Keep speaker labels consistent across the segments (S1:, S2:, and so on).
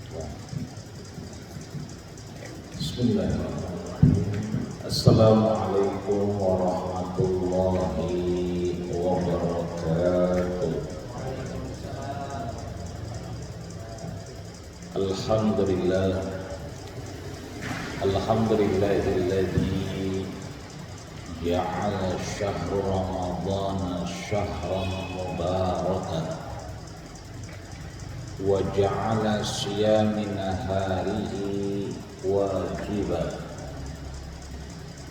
S1: Bismillahirrahmanirrahim. Assalamualaikum warahmatullahi wabarakatuh. Alhamdulillah. Alhamdulillahilladzi ja'ala syahra ramadhana syahran mubarakan wa ja'ala siyami naharihi wajiban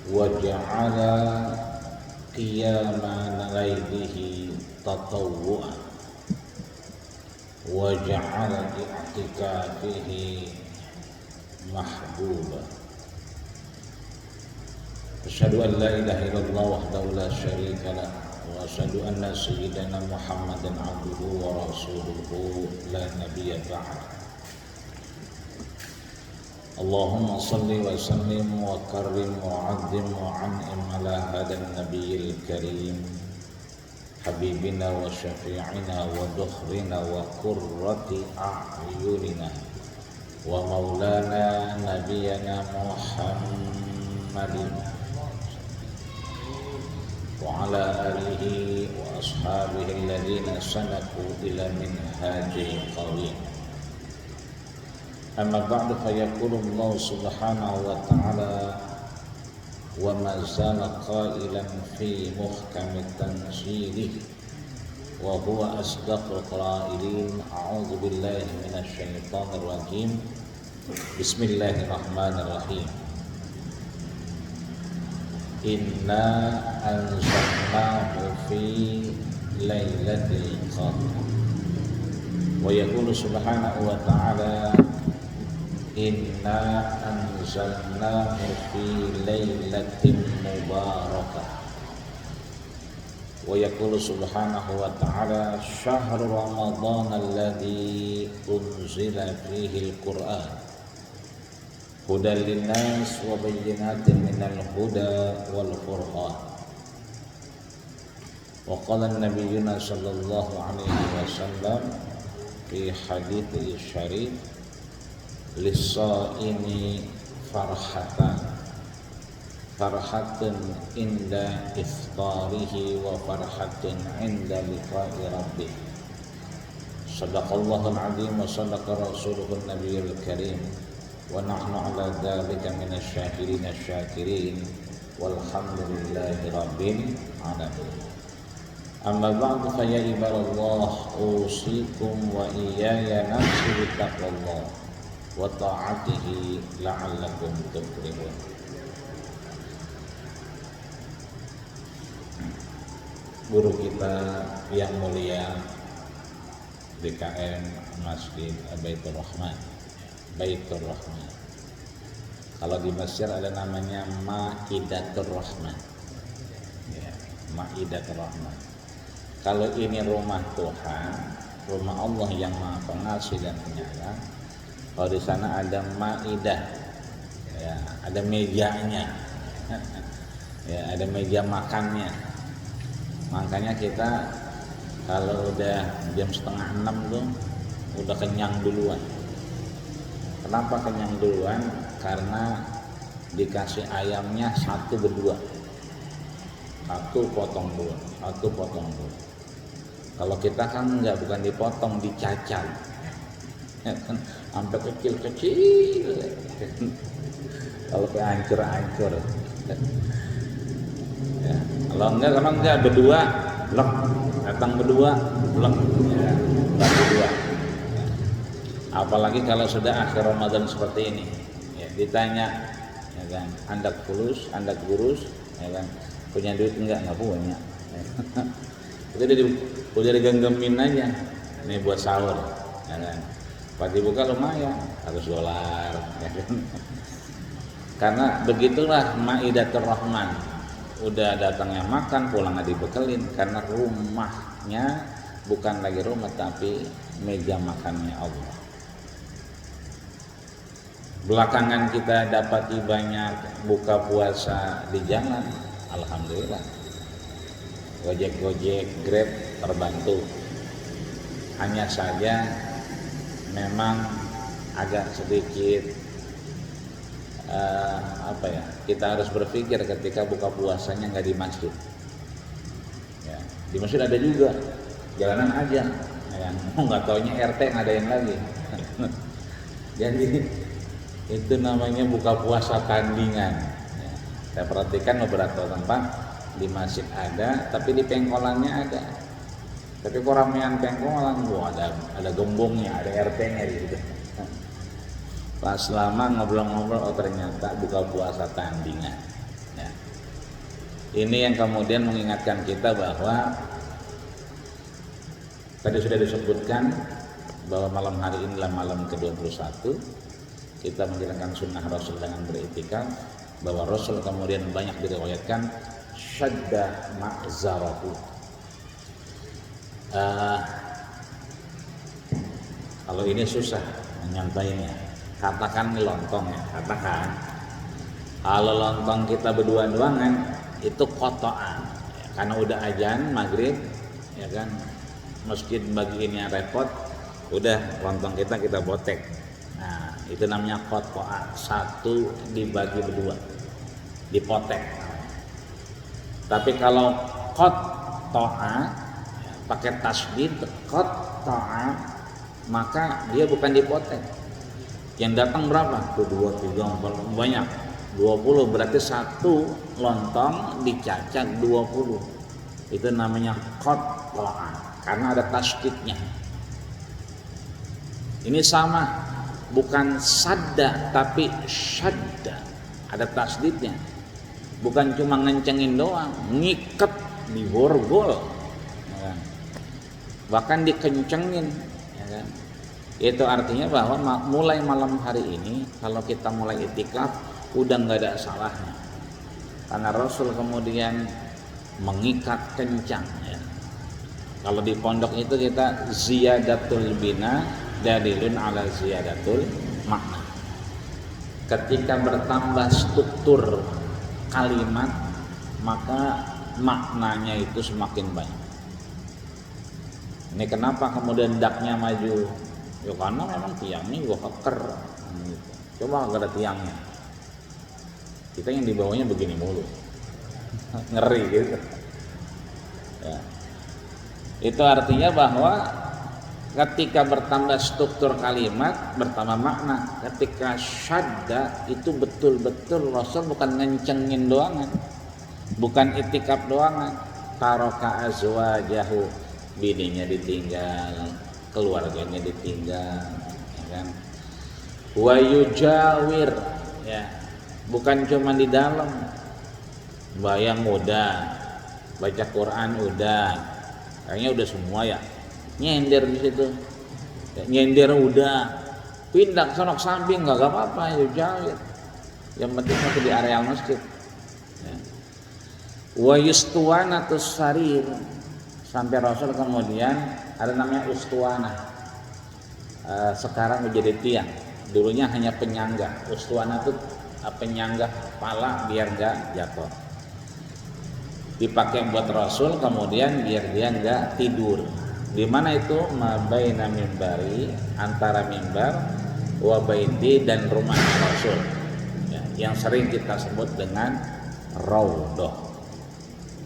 S1: wa ja'ala qiyama lailihi tatawwu'an wa ja'ala i'tikafihi mahbuba. Asyhadu an la ilaha illallah wahdahu la syarika lah wa asyhadu anna sayyidana Muhammadan abduhu wa rasuluhu la nabiyya ba'd. Allahumma salli wa sallim wa karrim wa 'azzim wa an'im ala hadzal nabiyil karim habibina wa syafi'ina wa dukhrina wa qurrati a'yunina wa maulana nabiyana Muhammadin wa ala alihi wa ashabihi alladhina sanaku ila minhajil qawim. Amma ba'du, fa yaqulu Allah subhanahu wa ta'ala wa ma zala qailan fi muhkami tanzilih wa huwa asdaqul qailin. A'udzu billahi minasy syaithanir rajim. Bismillahirrahmanirrahim. Inna anzalnahu fi lailatul qadr. Wa yaqulu subhanahu wa ta'ala inna anzalnahu fi lailatin mubarakah. Wa yaqulu subhanahu wa ta'ala syahrul ramadhan alladzi unzila fihi al-Qur'an hudan linnas wa bayyinatin minal huda wal furqan. Wa qala an-nabiyyuna sallallahu alaihi wasallam fi hadits syarif lis-shaimi farhatun inda iftarihi wa farhatun inda liqa'i rabbih. Shadaqallahul azim wa shadaqa rasuluhun nabiyul karim wa nahnu ala dzalika minasy syahidin asy-syakirin walhamdulillahi rabbil alamin. Amma ba'du, fa ya ibadallah usikum wa iyaya nafsi bittaqwallah wa ta'atihi la'allakum tuflihun. Guru kita yang mulia DKM Masjid Baitur Rahman. Kalau di Mesir ada namanya Maidatur Rahman. Ya, Maidatur Rahman. Kalau ini rumah Tuhan, rumah Allah yang Maha Pengasih dan Penyayang. Kalau di sana ada maidah, ya, ada mejanya, ya, ada meja makannya. Makanya kita kalau udah jam 5:30 tuh udah kenyang duluan. Kenapa kenyang duluan? Karena dikasih ayamnya satu berdua, satu potong dua. Kalau kita kan enggak, bukan dipotong, dicacar, ya kan, sampai kecil. Kalau kayak hancur. Ya, kalau enggak berdua, blek, datang berdua, blek, ya, berdua. Apalagi kalau sudah akhir Ramadan seperti ini, ya, ditanya, ya kan, Anda kurus, ya kan, punya duit enggak punya. Ya. Udah digenggemin aja, ini buat sahur, ya kan. Pas dibuka lumayan, $100, ya kan. Karena begitulah Maidatur Rahman. Udah datangnya makan, pulang nggak dibekelin, karena rumahnya bukan lagi rumah tapi meja makannya Allah. Belakangan kita dapati banyak buka puasa di jalan, alhamdulillah. Gojek, Grab terbantu. Hanya saja memang agak sedikit kita harus berpikir ketika buka puasanya nggak di masjid. Ya, di masjid ada juga, jalanan aja, ya, nggak taunya RT ngadain lagi. Jadi itu namanya buka puasa tandingan. Ya, saya perhatikan beberapa tempat di masjid ada, tapi di pengkolannya ada. Tapi kok ramean pengkolan, ada gembongnya, ada RT-nya gitu. Pas lama ngobrol-ngobrol, ternyata buka puasa tandingan. Ya. Ini yang kemudian mengingatkan kita bahwa tadi sudah disebutkan bahwa malam hari inilah malam ke-21 kita menjalankan sunnah Rasul dengan beriktikaf, bahwa Rasul kemudian banyak diriwayatkan syadda ma'zarahu. Kalau ini susah menyampaikannya. Katakan lontong ya, katakan kalau lontong kita berdua-duangan itu kotoan ya, karena udah azan maghrib ya kan, masjid bagiinnya repot, udah lontong kita botek. Nah itu namanya kotoan, satu dibagi berdua, dipotek. Tapi kalau kotoan ya, pakai tasdid kotoan, maka dia bukan dipotek. Yang datang berapa? Tuh 2, 3, 4, banyak. 20 berarti satu lontong dicacah 20. Itu namanya qat'an karena ada tasdidnya. Ini sama, bukan sadda tapi syadda. Ada tasdidnya. Bukan cuma ngencengin doang, ngiket, diborgol. Ya kan? Bahkan dikencengin, ya kan? Itu artinya bahwa mulai malam hari ini kalau kita mulai iktikaf udah nggak ada salahnya, karena Rasul kemudian mengikat kencang ya. Kalau di pondok itu kita ziyadatul bina dalilun ala ziyadatul makna. Ketika bertambah struktur kalimat maka maknanya itu semakin banyak. Ini kenapa kemudian daknya maju? Ya karena memang tiangnya juga keker gitu. Coba gak ada tiangnya, kita yang di bawahnya begini mulu. Ngeri gitu ya. Itu artinya bahwa ketika bertambah struktur kalimat bertambah makna. Ketika syadda itu betul-betul Rasul bukan ngencengin doangan, bukan itikaf doangan. Taraka azwajahu, bininya ditinggal, keluarganya ditinggal, ya kan? Wa yujawir, ya, bukan cuma di dalam. Bayang udah, baca Quran udah, kayaknya udah semua ya. Nyender di situ, ya, nyender udah, pindah sonok samping nggak apa-apa, yujawir. Yang penting masih di area masjid. Ya. Wa yustuwanatus sarir, sampai Rasul kemudian ada namanya ustuana. Sekarang menjadi tiang. Dulunya hanya penyangga. Ustuana itu penyangga kepala biar nggak jatuh. Dipakai buat Rasul kemudian biar dia nggak tidur. Di mana itu? Mabaina mimbari, antara mimbar wa baiti dan rumah Rasul. Ya, yang sering kita sebut dengan raudhah.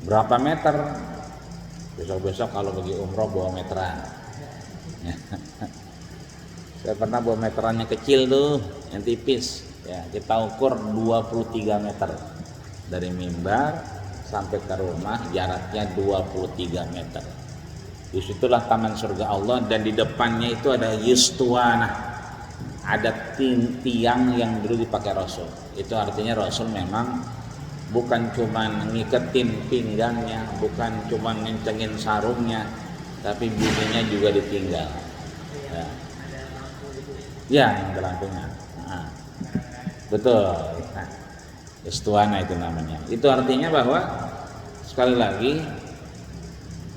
S1: Berapa meter? Besok-besok kalau pergi umroh bawa meteran. Saya pernah bawa meteran yang kecil tuh, yang tipis. Ya, kita ukur 23 meter. Dari mimbar sampai ke rumah jaraknya 23 meter. Disitulah taman surga Allah, dan di depannya itu ada yustuana. Ada tiang yang dulu dipakai Rasul. Itu artinya Rasul memang bukan cuma ngiketin pinggangnya, bukan cuma ngencengin sarungnya, tapi bininya juga ditinggal. Ya, ya yang berlakunya. Nah, betul. Nah, istuana itu namanya. Itu artinya bahwa sekali lagi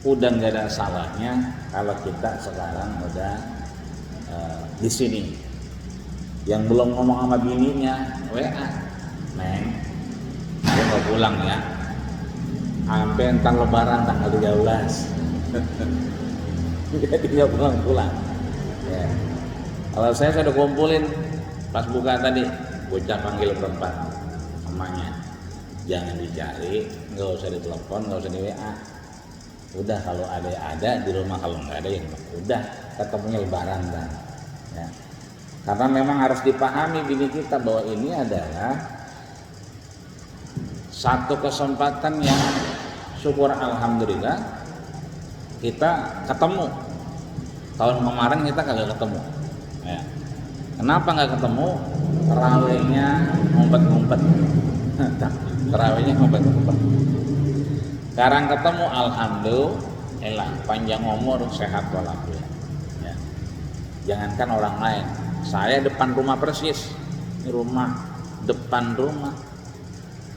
S1: udah nggak ada salahnya kalau kita sekarang udah di sini. Yang belum ngomong sama bininya, WA, Neng, dia mau pulang ya, sampai entar lebaran tanggal 13. Jadi nggak pulang ya. Kalau saya sudah kumpulin pas buka tadi, bocah panggil perempuan mamanya, jangan dicari, nggak usah ditelepon, nggak usah di WA. Udah kalau ada di rumah, kalau nggak ada ya udah ketemunya lebaran kan. Ya. Karena memang harus dipahami bini kita bahwa ini adalah satu kesempatan yang syukur alhamdulillah kita ketemu. Tahun kemarin kita kagak ketemu. Ya. Kenapa nggak ketemu? Terawihnya ngumpet-ngumpet. Terawihnya ngumpet-ngumpet. Sekarang ketemu alhamdulillah, panjang umur, sehat walafiat. Ya. Jangankan orang lain, saya depan rumah persis. Ini rumah depan rumah.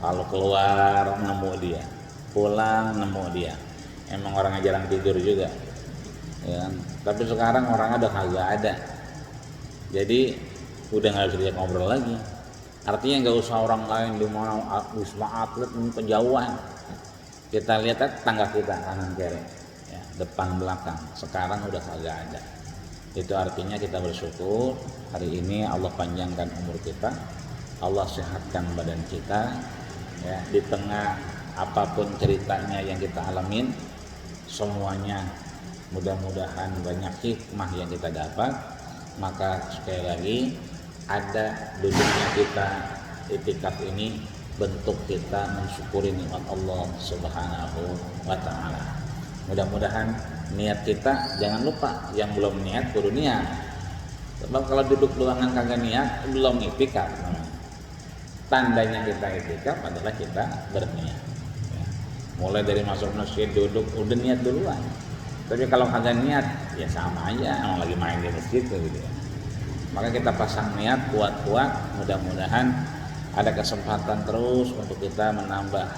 S1: Kalau keluar nemu dia, pulang nemu dia. Emang orangnya jarang tidur juga. Ya. Tapi sekarang orangnya udah kagak ada. Jadi udah nggak bisa diajak ngobrol lagi. Artinya nggak usah orang lain di mana wisma atlet kejauhan. Kita lihat tangga kita kanan kiri, ya, depan belakang. Sekarang udah kagak ada. Itu artinya kita bersyukur hari ini Allah panjangkan umur kita, Allah sehatkan badan kita, ya, di tengah apapun ceritanya yang kita alamin, semuanya mudah-mudahan banyak hikmah yang kita dapat. Maka sekali lagi ada duduknya kita itikaf ini bentuk kita mensyukuri nikmat Allah Subhanahu wa taala. Mudah-mudahan niat kita, jangan lupa yang belum niat kudu niat. Sebab kalau duduk ruangan kagak niat belum itikaf. Tandanya kita itikaf adalah kita berniat. Ya. Mulai dari masuk masjid duduk udah niat duluan. Tapi kalau kagak niat ya sama aja, emang lagi main di masjid gitu ya. Maka kita pasang niat kuat-kuat, mudah-mudahan ada kesempatan terus untuk kita menambah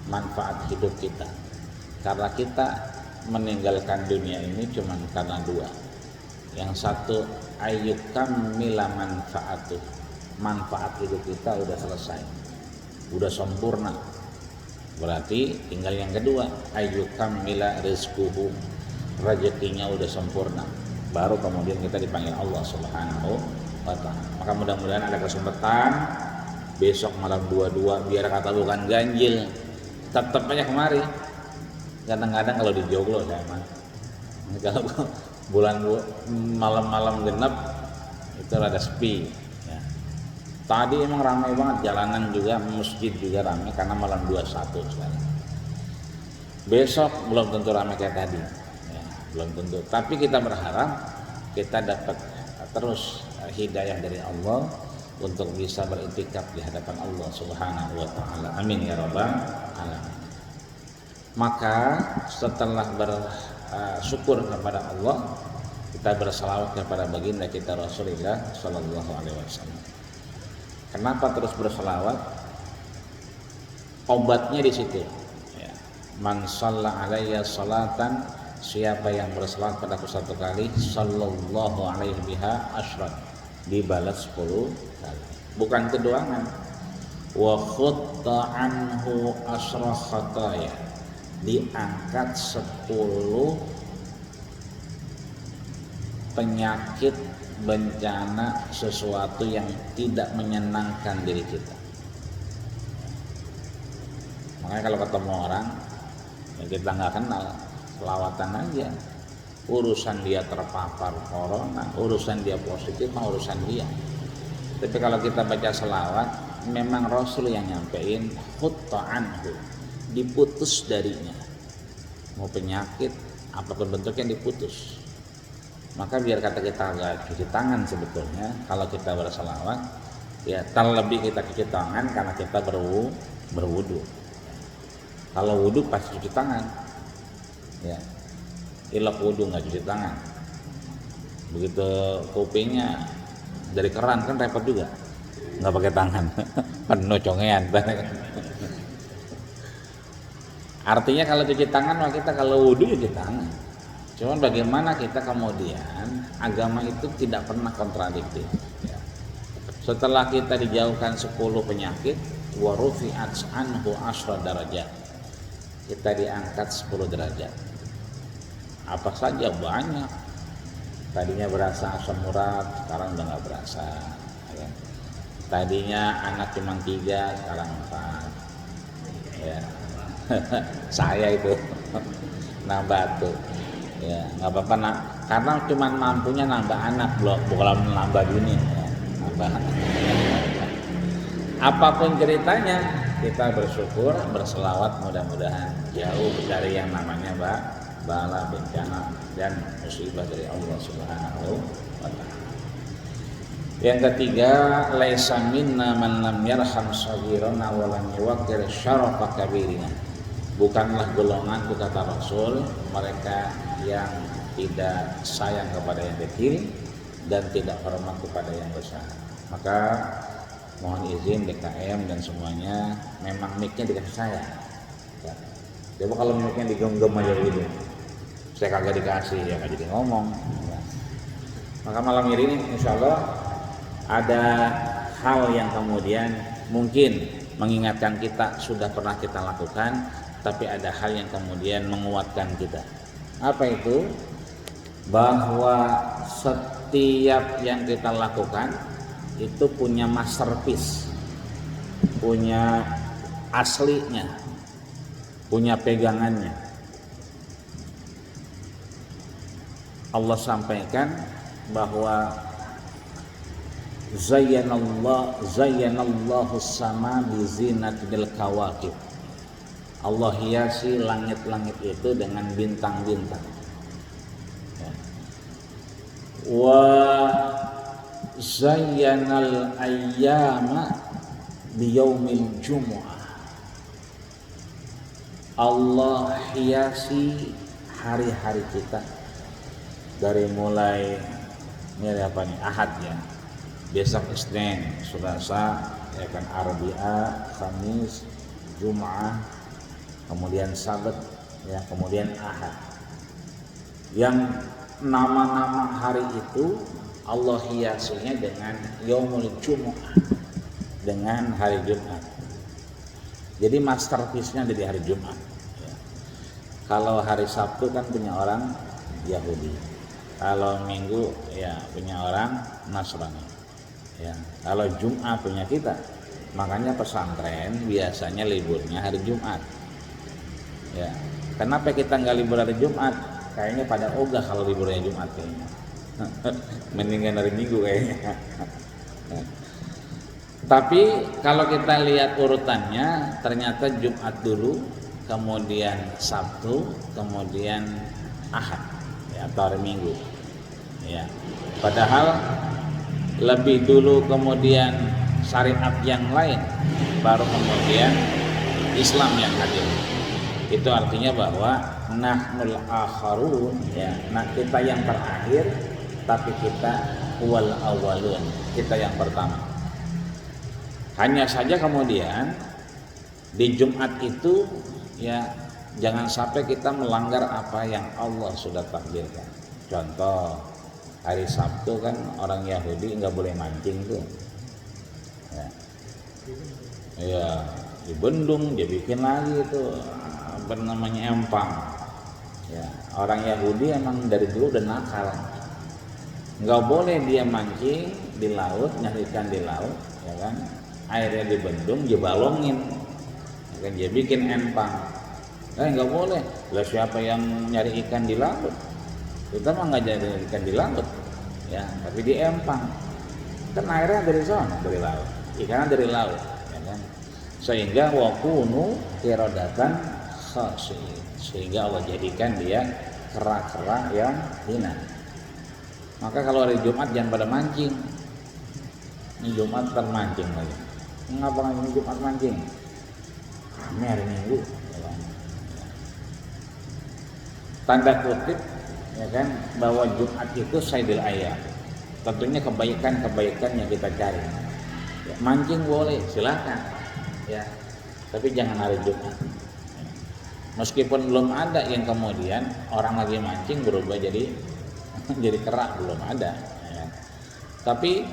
S1: manfaat hidup kita. Karena kita meninggalkan dunia ini cuma karena dua. Yang satu ayyukam mila manfaatuh, manfaat hidup kita udah selesai, udah sempurna. Berarti tinggal yang kedua ayyukam mila rizquhu, rezekinya udah sempurna. Baru kemudian kita dipanggil Allah Subhanahu wa ta'ala. Maka mudah-mudahan ada kesempatan besok malam 22, biar kata bukan ganjil, tetap aja kemari. Kadang-kadang kalau di Joglo saya mah, kalau bulan malam-malam genap itu rada sepi. Ya. Tadi emang ramai banget, jalanan juga, masjid juga ramai karena malam 21 sekarang. Besok belum tentu ramai kayak tadi. Belum tentu, tapi kita berharap kita dapat terus hidayah dari Allah untuk bisa beriktikaf di hadapan Allah Subhanahu wa taala. Amin ya rabbal alamin. Maka setelah bersyukur kepada Allah, kita berselawat kepada baginda kita Rasulullah sallallahu alaihi wasallam. Kenapa terus berselawat? Obatnya di situ. Ya. Man shalla alayya salatan, siapa yang berselawat padaku satu kali, sallallahu alaihi biha asyrak, dibalas 10 kali. Bukan kedoangan. Wa khutta anhu asyra khataya, diangkat 10 penyakit, bencana, sesuatu yang tidak menyenangkan diri kita. Makanya kalau ketemu orang yang kita nggak kenal, selawatan aja. Urusan dia terpapar corona, urusan dia positif, urusan dia. Tapi kalau kita baca selawat, memang Rasul yang nyampein khutta anhu, diputus darinya. Mau penyakit apapun bentuknya diputus. Maka biar kata kita agak cuci tangan sebetulnya kalau kita berselawat, ya terlebih kita cuci tangan karena kita berwudu. Kalau wudu pasti cuci tangan. Ya, ilok wudu nggak cuci tangan. Begitu kupingnya dari keran kan repot juga, nggak pakai tangan, penuh congean. Artinya kalau cuci tangan, maka kita kalau wudu cuci tangan. Cuman bagaimana kita kemudian agama itu tidak pernah kontradiktif. Ya. Setelah kita dijauhkan 10 penyakit, wa rufi'at anhu asyra darajat, kita diangkat 10 derajat. Apa saja banyak. Tadinya berasa asam urat, sekarang udah nggak berasa. Ya. Tadinya anak cuma 3, sekarang 4. Ya. Saya itu nambah tuh. Ya, nggak apa-apa nak, karena cuma mampunya nambah anak, bukan nambah dunia. Ya. Nambah. Apapun ceritanya, kita bersyukur, berselawat, mudah-mudahan jauh dari yang namanya bala, bencana, dan musibah dari Allah Subhanahu wa Ta'ala. Yang ketiga, laisa minna man lam yarham saghirana wa lam yuwaqqir syarafa kabirina. Bukanlah golonganku, kata Rasul, mereka yang tidak sayang kepada yang kecil dan tidak hormat kepada yang besar. Maka mohon izin DKM dan semuanya, memang mic-nya dikasih saya. Ya. Coba kalau mic-nya digenggam aja gitu, saya kagak dikasih, ya nggak jadi ngomong. Ya. Maka malam ini insya Allah ada hal yang kemudian mungkin mengingatkan kita sudah pernah kita lakukan, tapi ada hal yang kemudian menguatkan kita. Apa itu? Bahwa setiap yang kita lakukan itu punya masterpiece, punya aslinya, punya pegangannya. Allah sampaikan bahwa zayyanallahu sama bizinatil kawakib. Allah hiasi langit-langit itu dengan bintang-bintang. Wa zayyanal ayyama biyaumil jumu'ah. Allah hiasi hari-hari kita dari mulai ini ada apa nih, Ahad ya, besok Isnin, Selasa, ya kan, Arbi'a, Kamis, Jum'ah, kemudian Sabat, ya, kemudian Ahad. Yang nama-nama hari itu Allah hiasinya dengan Yaumul Jumu'ah, dengan hari Jumat. Jadi masterpiece-nya ada di hari Jumat. Ya. Kalau hari Sabtu kan punya orang Yahudi, kalau Minggu ya punya orang Nasrani. Ya. Kalau Jumat punya kita, makanya pesantren biasanya liburnya hari Jumat. Ya. Kenapa kita nggak libur hari Jumat? Kayaknya pada ogah kalau liburnya Jumat kayaknya. Mendingan hari Minggu kayaknya. Tapi kalau kita lihat urutannya, ternyata Jumat dulu, kemudian Sabtu, kemudian Ahad, ya, atau hari Minggu. Ya. Padahal lebih dulu kemudian syariat yang lain, baru kemudian Islam yang hadir. Itu artinya bahwa nahnul akharun, ya, nah kita yang terakhir, tapi kita wal awalun, kita yang pertama. Hanya saja kemudian di Jumat itu ya jangan sampai kita melanggar apa yang Allah sudah takdirkan. Contoh, hari Sabtu kan orang Yahudi nggak boleh mancing tuh. Ya, dibendung, dia bikin lagi tuh apa namanya, empang. Ya, orang Yahudi emang dari dulu udah nakal. Nggak boleh dia mancing di laut, nyari ikan di laut, ya kan? Airnya dibendung, dia balongin, ya kan? Dia bikin empang. Nggak boleh. Lah siapa yang nyari ikan di laut? Kita mah nggak jadi ikan di laut, ya, tapi di empang. Kan airnya dari sana, dari laut, ikannya dari laut, ya kan? Sehingga wakunu kirodatan khasiin, sehingga Allah jadikan dia kera-kera yang hina. Maka kalau hari Jumat jangan pada mancing. Ini Jumat termancing lagi. Ngapa ini Jumat mancing? Kami hari Minggu, ya kan? Tanda kutip, ya kan, bahwa Jumat itu sayyidul ayyam. Tentunya kebaikan-kebaikan yang kita cari. Ya, mancing boleh, silakan. Ya, tapi jangan hari Jumat. Meskipun belum ada yang kemudian orang lagi mancing berubah jadi kerak, belum ada. Ya. Tapi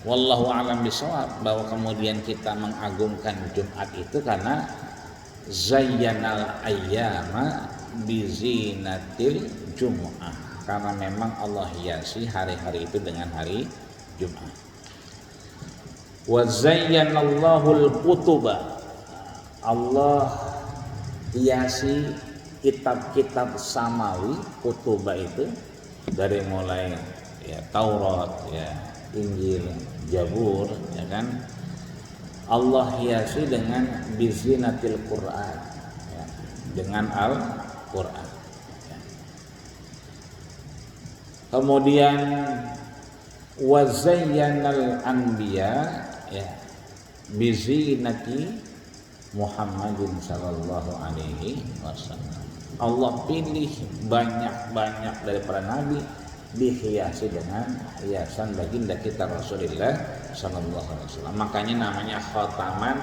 S1: wallahu a'lam bishawab, bahwa kemudian kita mengagungkan Jumat itu karena zayyanal ayyama bizinatil jumu'ah. karena memang Allah hiasi hari-hari itu dengan hari Jumat. Wa zayyanallahu al-kutuba, Allah hiasi kitab-kitab samawi. Kutuba itu dari mulai ya Taurat, ya Injil, Zabur, ya kan, Allah hiasi dengan bizinatil Quran, ya, dengan Al-Quran, ya. Kemudian wazayyanal anbiya, ya, bizinati Muhammadin sallallahu alaihi wasallam. Allah pilih banyak-banyak dari para nabi dihiasi dengan hiasan baginda kita Rasulullah sallallahu alaihi wasallam. Makanya namanya khataman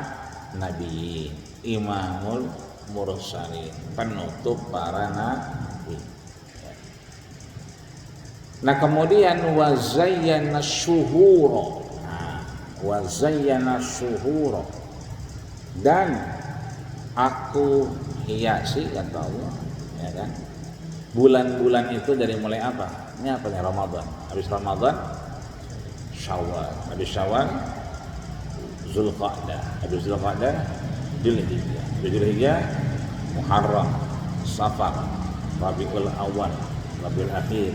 S1: nabiyyin, imamul mursalin, penutup para nabi. Nah, kemudian wazayyana syuhura. Wazayyana syuhura, dan aku hiasi, kata Allah, ya kan, bulan-bulan itu dari mulai apa? Ini apa nih? Ramadan. Habis Ramadan Syawal, habis Syawal Zulqa'dah, habis Zulqa'dah Dzulhijjah, habis Dzulhijjah Muharram, Safar, Rabiul Awal, Rabiul Akhir,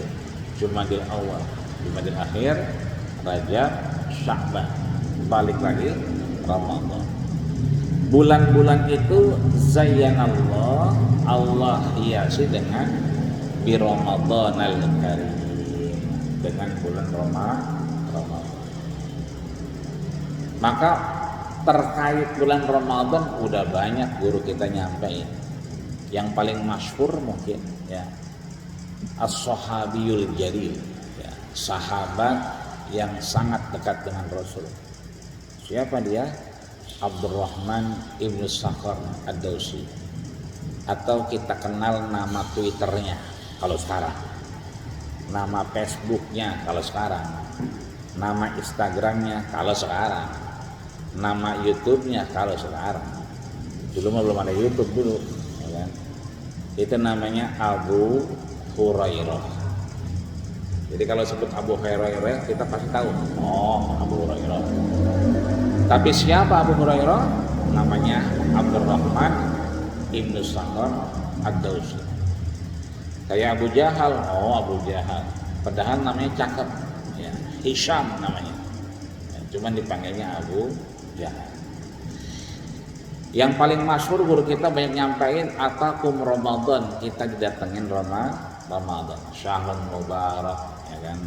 S1: Jumadil Awal, Jumadil Akhir, Rajab, Sya'ban, balik lagi Ramadan. Bulan-bulan itu zayyanallah, Allah hiasi dengan bi Ramadanal Karim, dengan bulan Ramadan. Maka terkait bulan Ramadan udah banyak guru kita nyampein. Yang paling masyhur mungkin ya As-Sahabiyul Jalil, ya, sahabat yang sangat dekat dengan Rasul. Siapa dia? Abdurrahman ibnu Sakhar ad-Dawsi, atau kita kenal nama Twitternya kalau sekarang, nama Facebooknya kalau sekarang, nama Instagramnya kalau sekarang, nama YouTube-nya kalau sekarang. Dulu mah belum ada YouTube dulu, ya kan? Itu namanya Abu Hurairah. Jadi kalau sebut Abu Hurairah kita pasti tahu, oh Abu Hurairah. Tapi siapa Abu Hurairah? Namanya Abdurrahman ibnu Sakhar ad-Dawsi. Kayak Abu Jahal, oh Abu Jahal. Padahal namanya cakep, ya, Hisham namanya. Ya, cuman dipanggilnya Abu Jahal. Yang paling masyhur guru kita banyak nyampain, atakum Ramadan, kita didatengin Ramadan, syahrun mubarak, ya kan,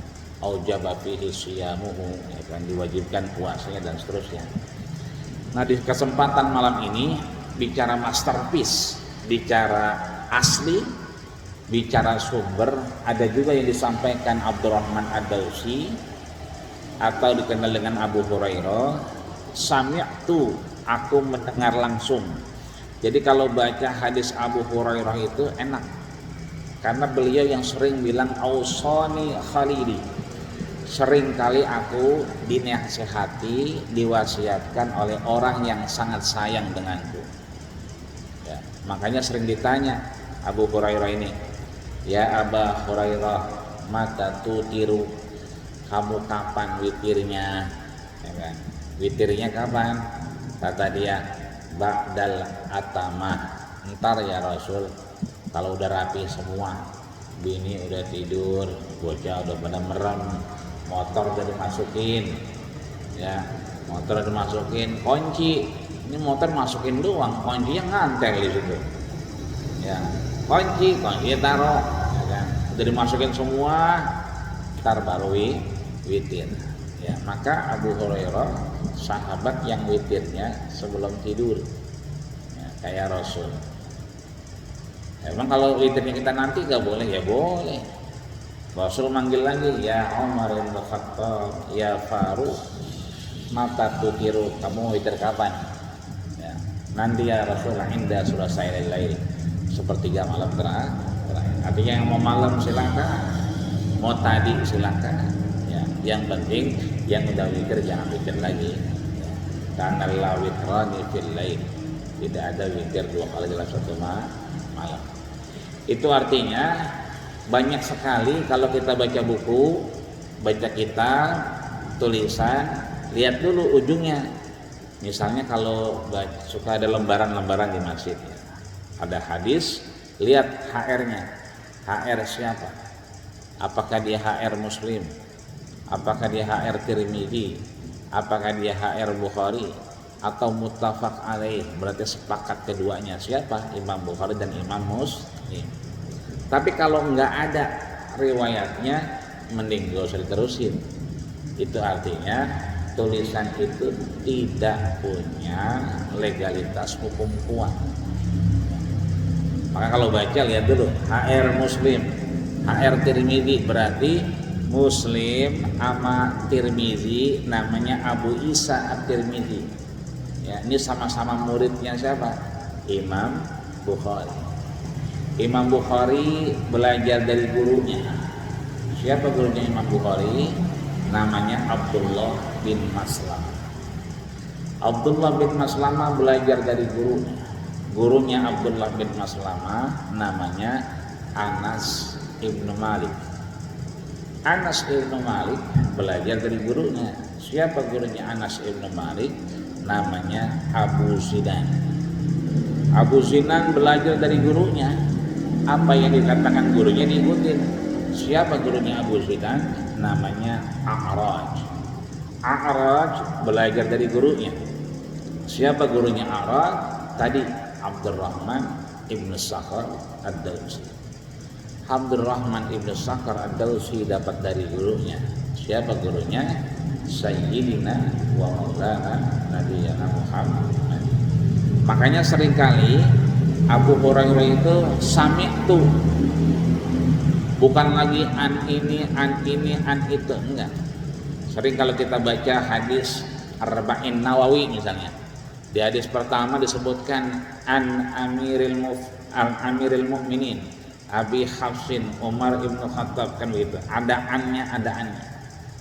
S1: aujaba fihi siyamuhu, ya kan, diwajibkan puasanya dan seterusnya. Nah, di kesempatan malam ini bicara masterpiece, bicara asli, bicara sumber, ada juga yang disampaikan Abdurrahman ad-Dawsi atau dikenal dengan Abu Hurairah. Sami'tu, aku mendengar langsung. Jadi kalau baca hadis Abu Hurairah itu enak, karena beliau yang sering bilang ausani khalili, sering kali aku dinasihati, diwasiatkan oleh orang yang sangat sayang denganku, ya, makanya sering ditanya Abu Hurairah ini, ya Aba Hurairah, mata tutiru, kamu kapan witirnya, ya kan? Witirnya kapan? Kata dia, ba'dal atamah, ntar ya Rasul, kalau udah rapi semua, bini udah tidur, bocah udah pada merem, motor udah dimasukin, ya, motor udah dimasukin, kunci, ini motor masukin doang, kuncinya ngantel di situ, ya, kunci taruh, ya kan, udah dimasukin semua, ntar baru witir. Ya, maka Abu Hurairah sahabat yang witirnya sebelum tidur, ya, kayak Rasul. Emang kalau witirnya kita nanti gak boleh? Ya boleh. Rasul manggil lagi, ya Umar bin Khattab, ya Faruq, mata tutiru, kamu witir kapan? Ya, nanti ya Rasul, indah selesai lain, sepertiga malam terakhir. Artinya yang mau malam silakan, mau tadi silakan. Ya, yang penting yang udah witir jangan witir lagi. Karena la witrani fil lail, tidak ada witir dua kali dalam satu malam. Itu artinya banyak sekali kalau kita baca buku, baca kitab, tulisan, lihat dulu ujungnya. Misalnya kalau suka ada lembaran-lembaran di masjid ya. Ada hadis, lihat HR-nya. HR siapa? Apakah dia HR Muslim? Apakah dia HR Tirmidzi? Apakah dia HR Bukhari? Atau muttafaq alaih, berarti sepakat keduanya. Siapa? Imam Bukhari dan Imam Muslim. Tapi kalau nggak ada riwayatnya, mending gak usah diterusin. Itu artinya tulisan itu tidak punya legalitas hukum kuat. Maka kalau baca lihat dulu HR Muslim, HR Tirmidzi, berarti Muslim sama Tirmidzi namanya Abu Isa At-Tirmidzi. Ya, ini sama-sama muridnya siapa? Imam Bukhari. Imam Bukhari belajar dari gurunya. Siapa gurunya Imam Bukhari? Namanya Abdullah bin Maslamah. Abdullah bin Maslamah belajar dari gurunya. Gurunya Abdullah bin Maslamah namanya Anas ibnu Malik. Anas ibnu Malik belajar dari gurunya. Siapa gurunya Anas ibnu Malik? Namanya Abu Zinan. Abu Zinan belajar dari gurunya. Apa yang dikatakan gurunya diikutin. Siapa gurunya Abu Zinan? Namanya A'raj. A'raj belajar dari gurunya. Siapa gurunya A'raj? Tadi Abdurrahman ibnu Sakhar Ad-Dawsi. Abdurrahman ibnu Sakhar Ad-Dawsi dapat dari gurunya. Siapa gurunya? Sayyidina wa maulana Nabiyana Muhammad. Makanya seringkali Abu Hurairah itu sami'tu, bukan lagi an ini, an itu, enggak. Sering kalau kita baca hadis Arba'in Nawawi misalnya, di hadis pertama disebutkan an Amiril Mukminin Abi Hafsin Umar ibnu Khattab, kan begitu. Ada annya, ada annya.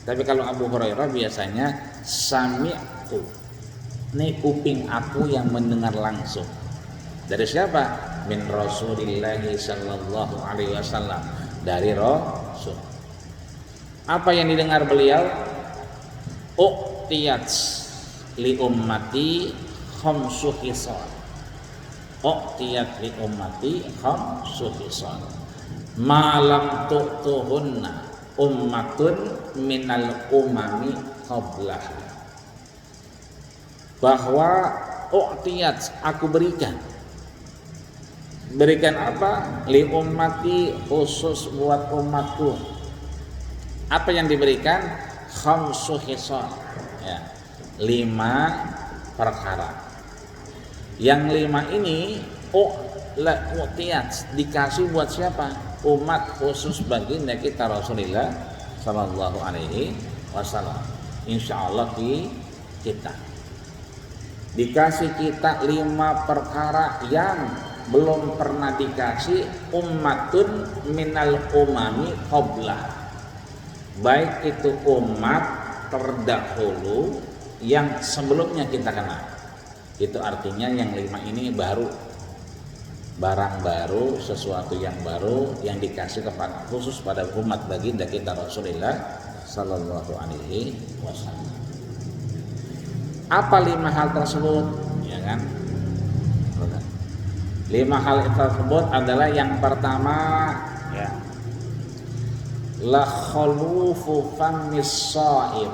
S1: Tapi kalau Abu Hurairah biasanya sami'tu, ini kuping aku yang mendengar langsung. Dari siapa? Min Rasulillahi sallallahu alaihi wasallam, dari Rasul. Apa yang didengar beliau? Uqtiyat li ummati khamsu khisal. Uqtiyat li ummati khamsu khisal. Malam tu'tuhunna ummatun minal umami qablah. Bahwa uqtiyat, aku berikan apa? Li ummati, khusus buat umatku. Apa yang diberikan? Khamsu khisal, ya, 5 perkara. Yang 5 ini uqtiyat, dikasih buat siapa? Umat, khusus baginda kita Rasulullah sallallahu alaihi wasallam. Insyaallah kita dikasih kita 5 perkara yang belum pernah dikasih ummatun minal umami qablah, baik itu umat terdahulu yang sebelumnya kita kenal. Itu artinya yang 5 ini baru, barang baru, sesuatu yang baru yang dikasih kepada khusus pada umat baginda kita Rasulullah sallallahu alaihi wasallam. Apa 5 hal tersebut? Ya kan? 5 hal tersebut adalah yang pertama, ya, la khulufu fammis shaim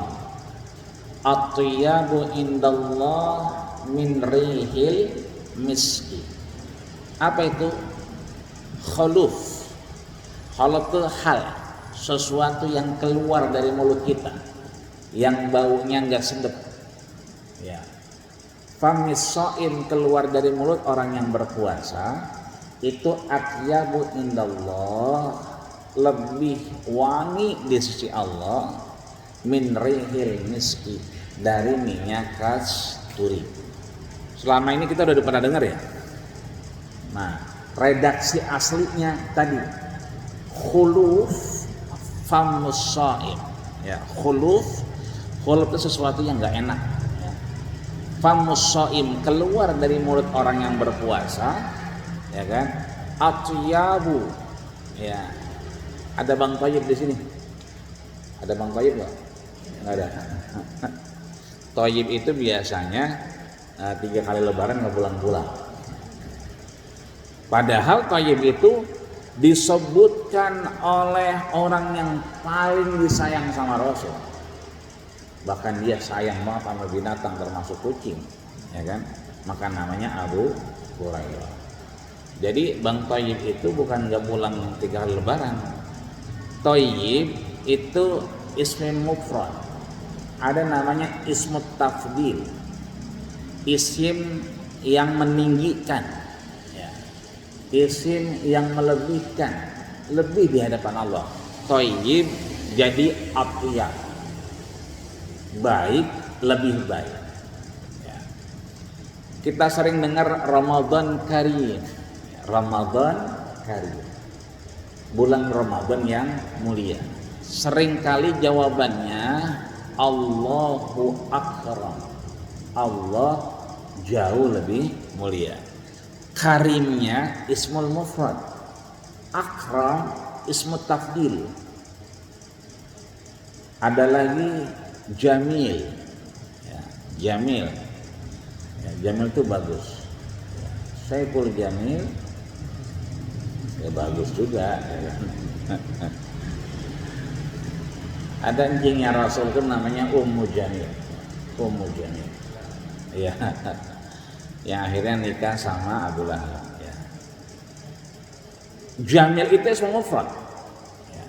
S1: atyabu indallah min rihil miski. Apa itu khuluf? Khuluf itu hal, sesuatu yang keluar dari mulut kita yang baunya enggak sedap, ya. Famis shaim, keluar dari mulut orang yang berpuasa, itu atyabu indallah, lebih wangi di sisi Allah, min rihil miski, dari minyak kasturi. Selama ini kita udah pernah dengar ya. Nah, redaksi aslinya tadi khuluf famus shaim, ya, khuluf itu sesuatu yang enggak enak. Famus shaim, keluar dari mulut orang yang berpuasa, ya kan? Atyabu, ya, Ada Bang Toyib di sini? Ada Bang Toyib nggak? Nggak ada. Toyib itu biasanya 3 kali lebaran nggak pulang-pulang. Padahal Toyib itu disebutkan oleh orang yang paling disayang sama Rasul. Bahkan dia sayang banget sama binatang termasuk kucing, ya kan? Maka namanya Abu Hurairah. Jadi Bang Toyib itu bukan nggak pulang 3 kali lebaran. Toyib itu ism mufrad. Ada namanya ismut tafdil, isim yang meninggikan, ya. Isim yang melebihkan, lebih di hadapan Allah. Toyib jadi atyab, baik, lebih baik, ya. Kita sering dengar Ramadan Karim, Ramadan Karim, bulan Ramadan yang mulia. Seringkali jawabannya Allahu Akram, Allah jauh lebih mulia. Karimnya ismul mufrad, akram ismut tafdil. Ada lagi jamil, ya, jamil, ya, jamil itu bagus, ya. Saiful Jamil ya bagus juga, ya. Ada anjingnya Rasul itu namanya Ummu Jamil, Ummu Jamil, ya, yang akhirnya nikah sama Abu Lahab, ya. Jamil itu ismu mufrad, ya.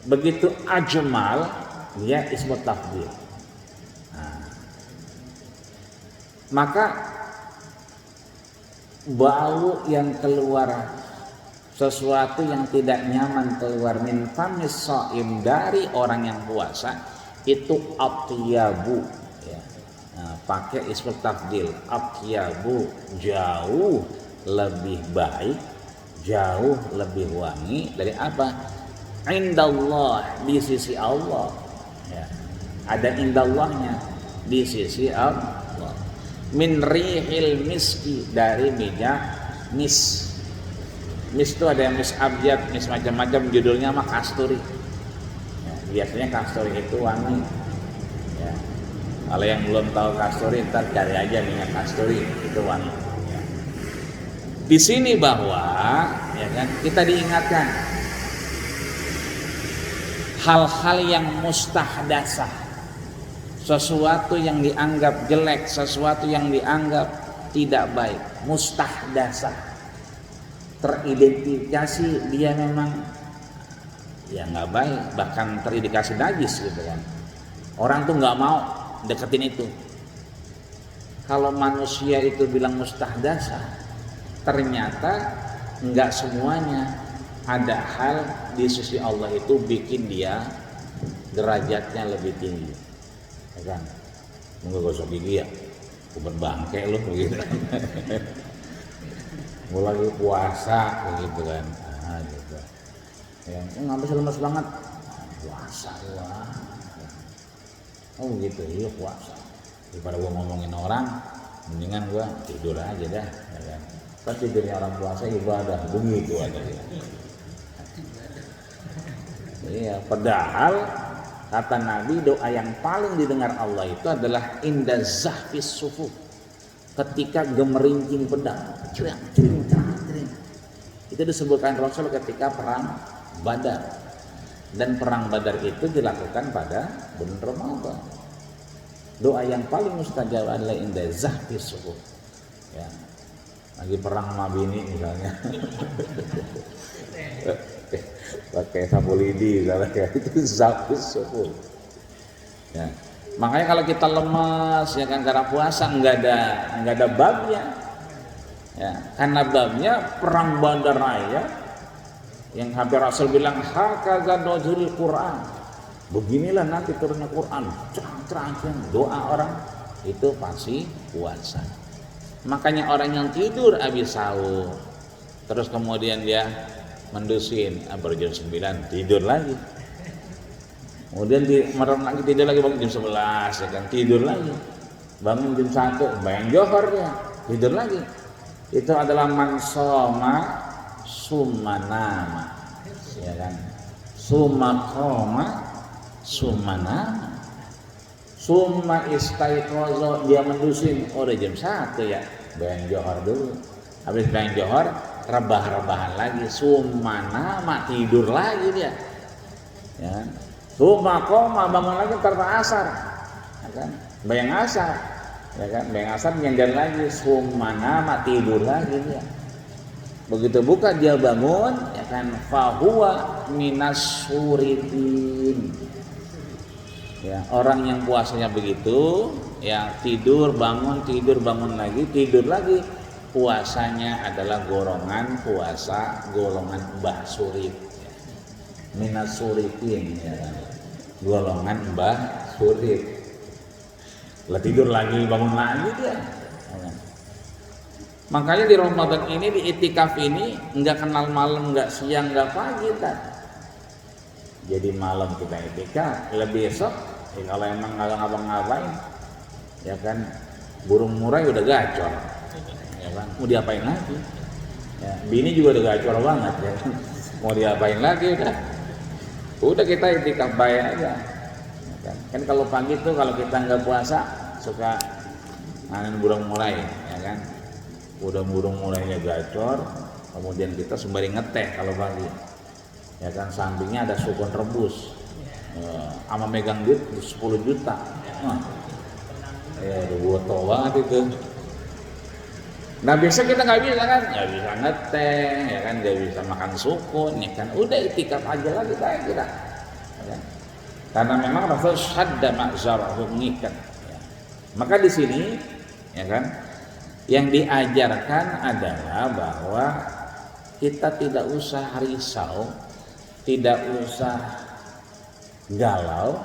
S1: Begitu ajmal dia ismu tafdil. Nah, maka bau yang keluar, sesuatu yang tidak nyaman keluar min famis shaim, dari orang yang puasa, itu atyabu, ya. Nah, pakai ismu tafdil, atyabu, jauh lebih baik, jauh lebih wangi dari apa? Indallah, di sisi Allah, ya. Ada indallahnya, di sisi Allah. Min rihil miski, dari minyak mis. Mis itu ada yang mis abjad, mis macam-macam, judulnya mah kasturi, ya, biasanya kasturi itu wangi, ya. Kalau yang belum tahu kasturi, ntar cari aja minyak kasturi, itu wangi, ya. Di sini bahwa, ya kan, kita diingatkan hal-hal yang mustahdasah, sesuatu yang dianggap jelek, sesuatu yang dianggap tidak baik, mustahdasah, teridentifikasi dia memang ya nggak baik, bahkan terindikasi najis gitu kan. Orang tuh nggak mau deketin itu. Kalau manusia itu bilang mustahdasah, ternyata nggak semuanya. Ada hal di sisi Allah itu bikin dia derajatnya lebih tinggi, ya kan? Nggak gosok gigi ya, kuben bangke lu begitu. Mulai puasa begitu kan, nah, gitu. Yang nggak lemes banget, nah, puasa lah. Oh gitu, iya puasa. Daripada gua ngomongin orang, mendingan gua tidur aja dah, ya kan? Pas tidurnya orang puasa ibadah, begitu ada ya. Iya, padahal kata Nabi, doa yang paling didengar Allah itu adalah inda zahfis sufuf, ketika gemerincing pedang, cering. Itu disebutkan Rasul ketika perang Badar, dan perang Badar itu dilakukan pada bulan Ramadan. Doa yang paling mustajab adalah inda zahfis sufuf, ya. Lagi perang sama bini misalnya, pakai sapu lidi misalnya, itu zahfis sufuf, ya. Makanya kalau kita lemas, ya kan, karena puasa nggak ada babnya, ya, karena babnya perang Badar raya yang hampir Rasul bilang hakaza nuzul Quran, beginilah nanti turunnya Quran, cerang, doa orang itu pasti puasa. Makanya orang yang tidur habis sahur terus kemudian dia mendusin, baru jam 9 tidur lagi. Kemudian merem lagi, tidur lagi, bangun jam 11, ya kan, tidur lagi. Bangun jam 1, bayang johor dia, tidur lagi. Itu adalah man shoma summa nama, ya kan. summa qama summa nama, summa istaiqaza, dia mendusin, oh udah jam 1 ya, bayang johor dulu, habis bayang johor rebah-rebahan lagi, summa nama, tidur lagi dia, ya. Summa qama, bangun lagi tarfa asar, ya kan? Bayang asar, ya kan? Bayang asar nyender lagi, summa nama, tidur lagi dia. Begitu buka dia bangun, ya kan? Fahuwa minas suritin. Ya, orang yang puasanya begitu, ya tidur bangun lagi, tidur lagi. Puasanya adalah golongan puasa golongan Mbah Surip. Minas suritin, ya. Golongan Mbah Surip. Lah tidur lagi, bangun lagi dia. Makanya di Ramadan ini, di itikaf ini, nggak kenal malam, nggak siang, nggak pagi kan. Jadi malam kita itikaf, lebih besok ya kalau emang nggak ngapa-ngapain, ya kan, burung murai udah gacor, ya kan, mau diapain lagi? Ya, bini juga udah gacor banget, ya kan? Mau diapain lagi udah kita itikaf baik aja. Ya kan kalau pagi tuh kalau kita nggak puasa suka nganin burung murai, ya kan, udah burung murainya gacor, kemudian kita sembari ngeteh kalau pagi. Ya kan, sampingnya ada sukun rebus, sama megang duit 10 juta, ya udah boto banget itu. Nah biasa kita nggak bisa kan, nggak bisa ngeteh, ya kan, nggak bisa makan sukun, ya kan, udah itikaf aja lah kita, ya kan? Karena memang Rasul sadda ma'zarahu, mengikat. Ya. Maka di sini, ya kan, yang diajarkan adalah bahwa kita tidak usah risau, tidak usah galau,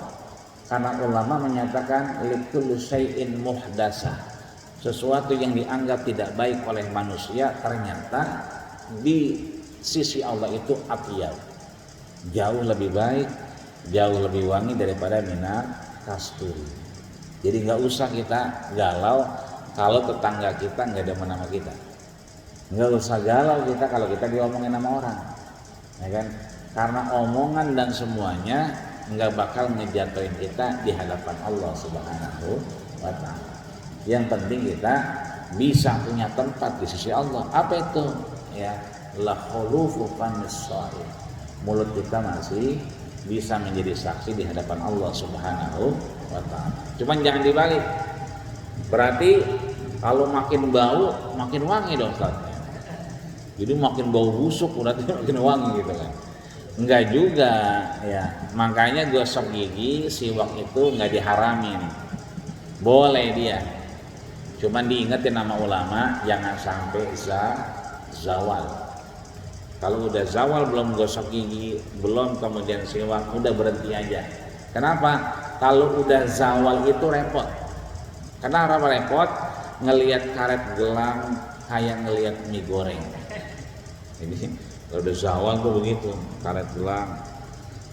S1: karena ulama menyatakan likulli syai'in muhdasah, sesuatu yang dianggap tidak baik oleh manusia ternyata di sisi Allah itu atyab, jauh lebih baik, jauh lebih wangi daripada minar kasturi. Jadi nggak usah kita galau kalau tetangga kita nggak ada nama kita, nggak usah galau kita kalau kita diomongin sama orang, ya kan? Karena omongan dan semuanya nggak bakal ngejatuhin kita di hadapan Allah Subhanahu wa Ta'ala. Yang penting kita bisa punya tempat di sisi Allah. Apa itu? Ya, la khulufu famis shaim. Mulut kita masih bisa menjadi saksi di hadapan Allah Subhanahu wa Ta'ala. Cuman jangan dibalik. Berarti kalau makin bau makin wangi dong Ustaz. Jadi makin bau busuk berarti makin wangi gitu kan. Enggak juga ya. Makanya gosok gigi, siwak itu enggak diharamin. Boleh dia. Cuman diingetin sama ulama jangan sampai zawal. Kalau udah zawal belum gosok gigi, belum kemudian siwak, udah berhenti aja. Kenapa? Kalau udah zawal itu repot. Kenapa repot? Ngelihat karet gelang kayak ngelihat mie goreng. Ini kalau udah zawal tuh begitu, karet gelang.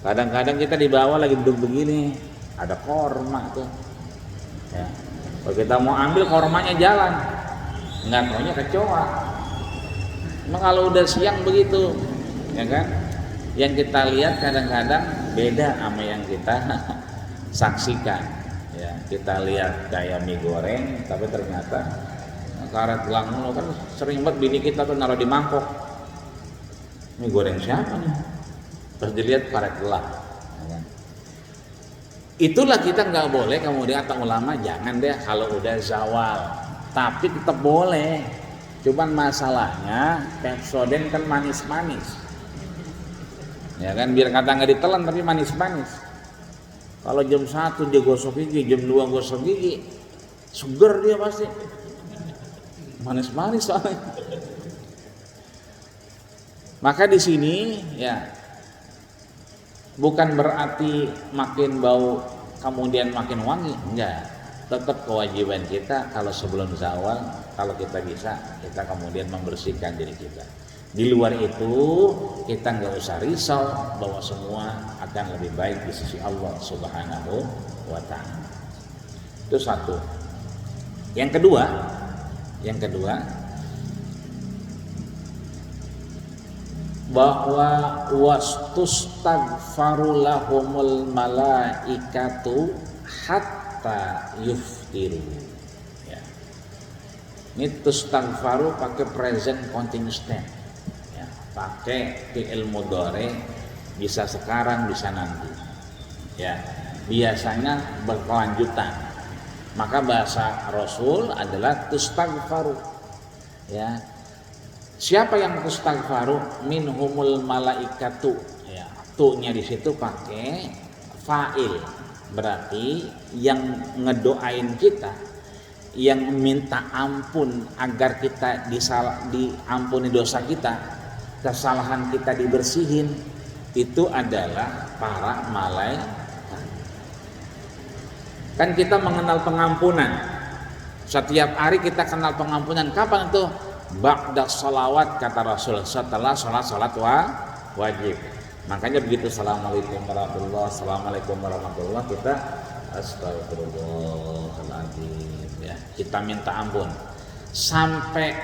S1: Kadang-kadang kita di bawah lagi duduk begini, ada korma tuh. Ya. Kalau kita mau ambil kormanya jalan, nggak taunya kecoa. Emang kalau udah siang begitu, ya kan? Yang kita lihat kadang-kadang beda sama yang kita saksikan. Ya, kita lihat kayak mie goreng, tapi ternyata karet gelang mulu kan sering banget bini kita tuh naruh di mangkok. Mie goreng siapa nih? Terus dilihat karet gelang. Ya kan? Itulah kita nggak boleh kemudian kata ulama jangan deh kalau udah zawal. Tapi tetap boleh. Cuman masalahnya Pepsodent kan manis-manis. Ya kan biar kata nggak ditelan tapi manis-manis. Kalau jam 1 dia gosok gigi, jam 2 gosok gigi, seger dia pasti. Manis-manis soalnya. Maka di sini ya bukan berarti makin bau kemudian makin wangi, enggak. Tetap kewajiban kita kalau sebelum zawal, kalau kita bisa, kita kemudian membersihkan diri kita. Di luar itu kita nggak usah risau bahwa semua akan lebih baik di sisi Allah Subhanahu wa Ta'ala. Itu satu. Yang kedua, bahwa wastustagfaru lahumul malaikatu hatta yuftiru. Ya. Ini tustagfaru pakai present continuous tense. Ya, pakai fi'il mudhari, bisa sekarang bisa nanti. Ya, biasanya berkelanjutan. Maka bahasa Rasul adalah tustagfaru. Ya. Siapa yang tustagfaru? Minhumul malaikatu. Ya, tu-nya di situ pakai fa'il. Berarti yang ngedoain kita, yang minta ampun agar kita diampuni dosa kita, kesalahan kita dibersihin, itu adalah para malaikat. Kan kita mengenal pengampunan. Setiap hari kita kenal pengampunan. Kapan itu? Ba'da sholawat, kata Rasul, setelah sholat wajib. Makanya begitu assalamualaikum warahmatullahi, assalamualaikum warahmatullahi, kita astagfirullahaladzim, ya, kita minta ampun. Sampai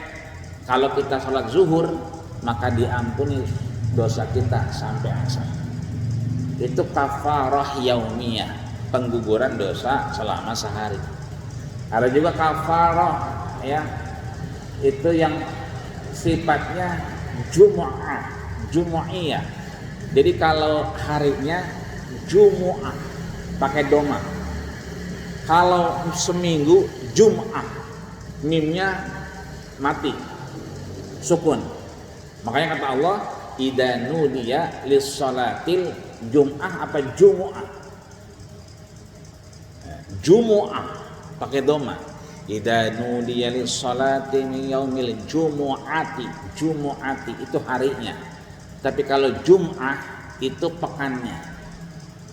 S1: kalau kita sholat zuhur, maka diampuni dosa kita sampai asar. Itu kafarah yaumiyah, pengguguran dosa selama sehari. Ada juga kafarah, ya, itu yang sifatnya jumu'iyah. Jadi kalau harinya jumu'ah pakai doma. Kalau seminggu jum'ah, mimnya mati, sukun. Makanya kata Allah, idza nudiya lis-shalatil jum'ah apa jumu'ah. Jumu'ah pakai doma. Idza nudiya lis-sholati min yaumil jumu'ati, jumu'ati itu harinya. Tapi kalau Jum'ah itu pekannya.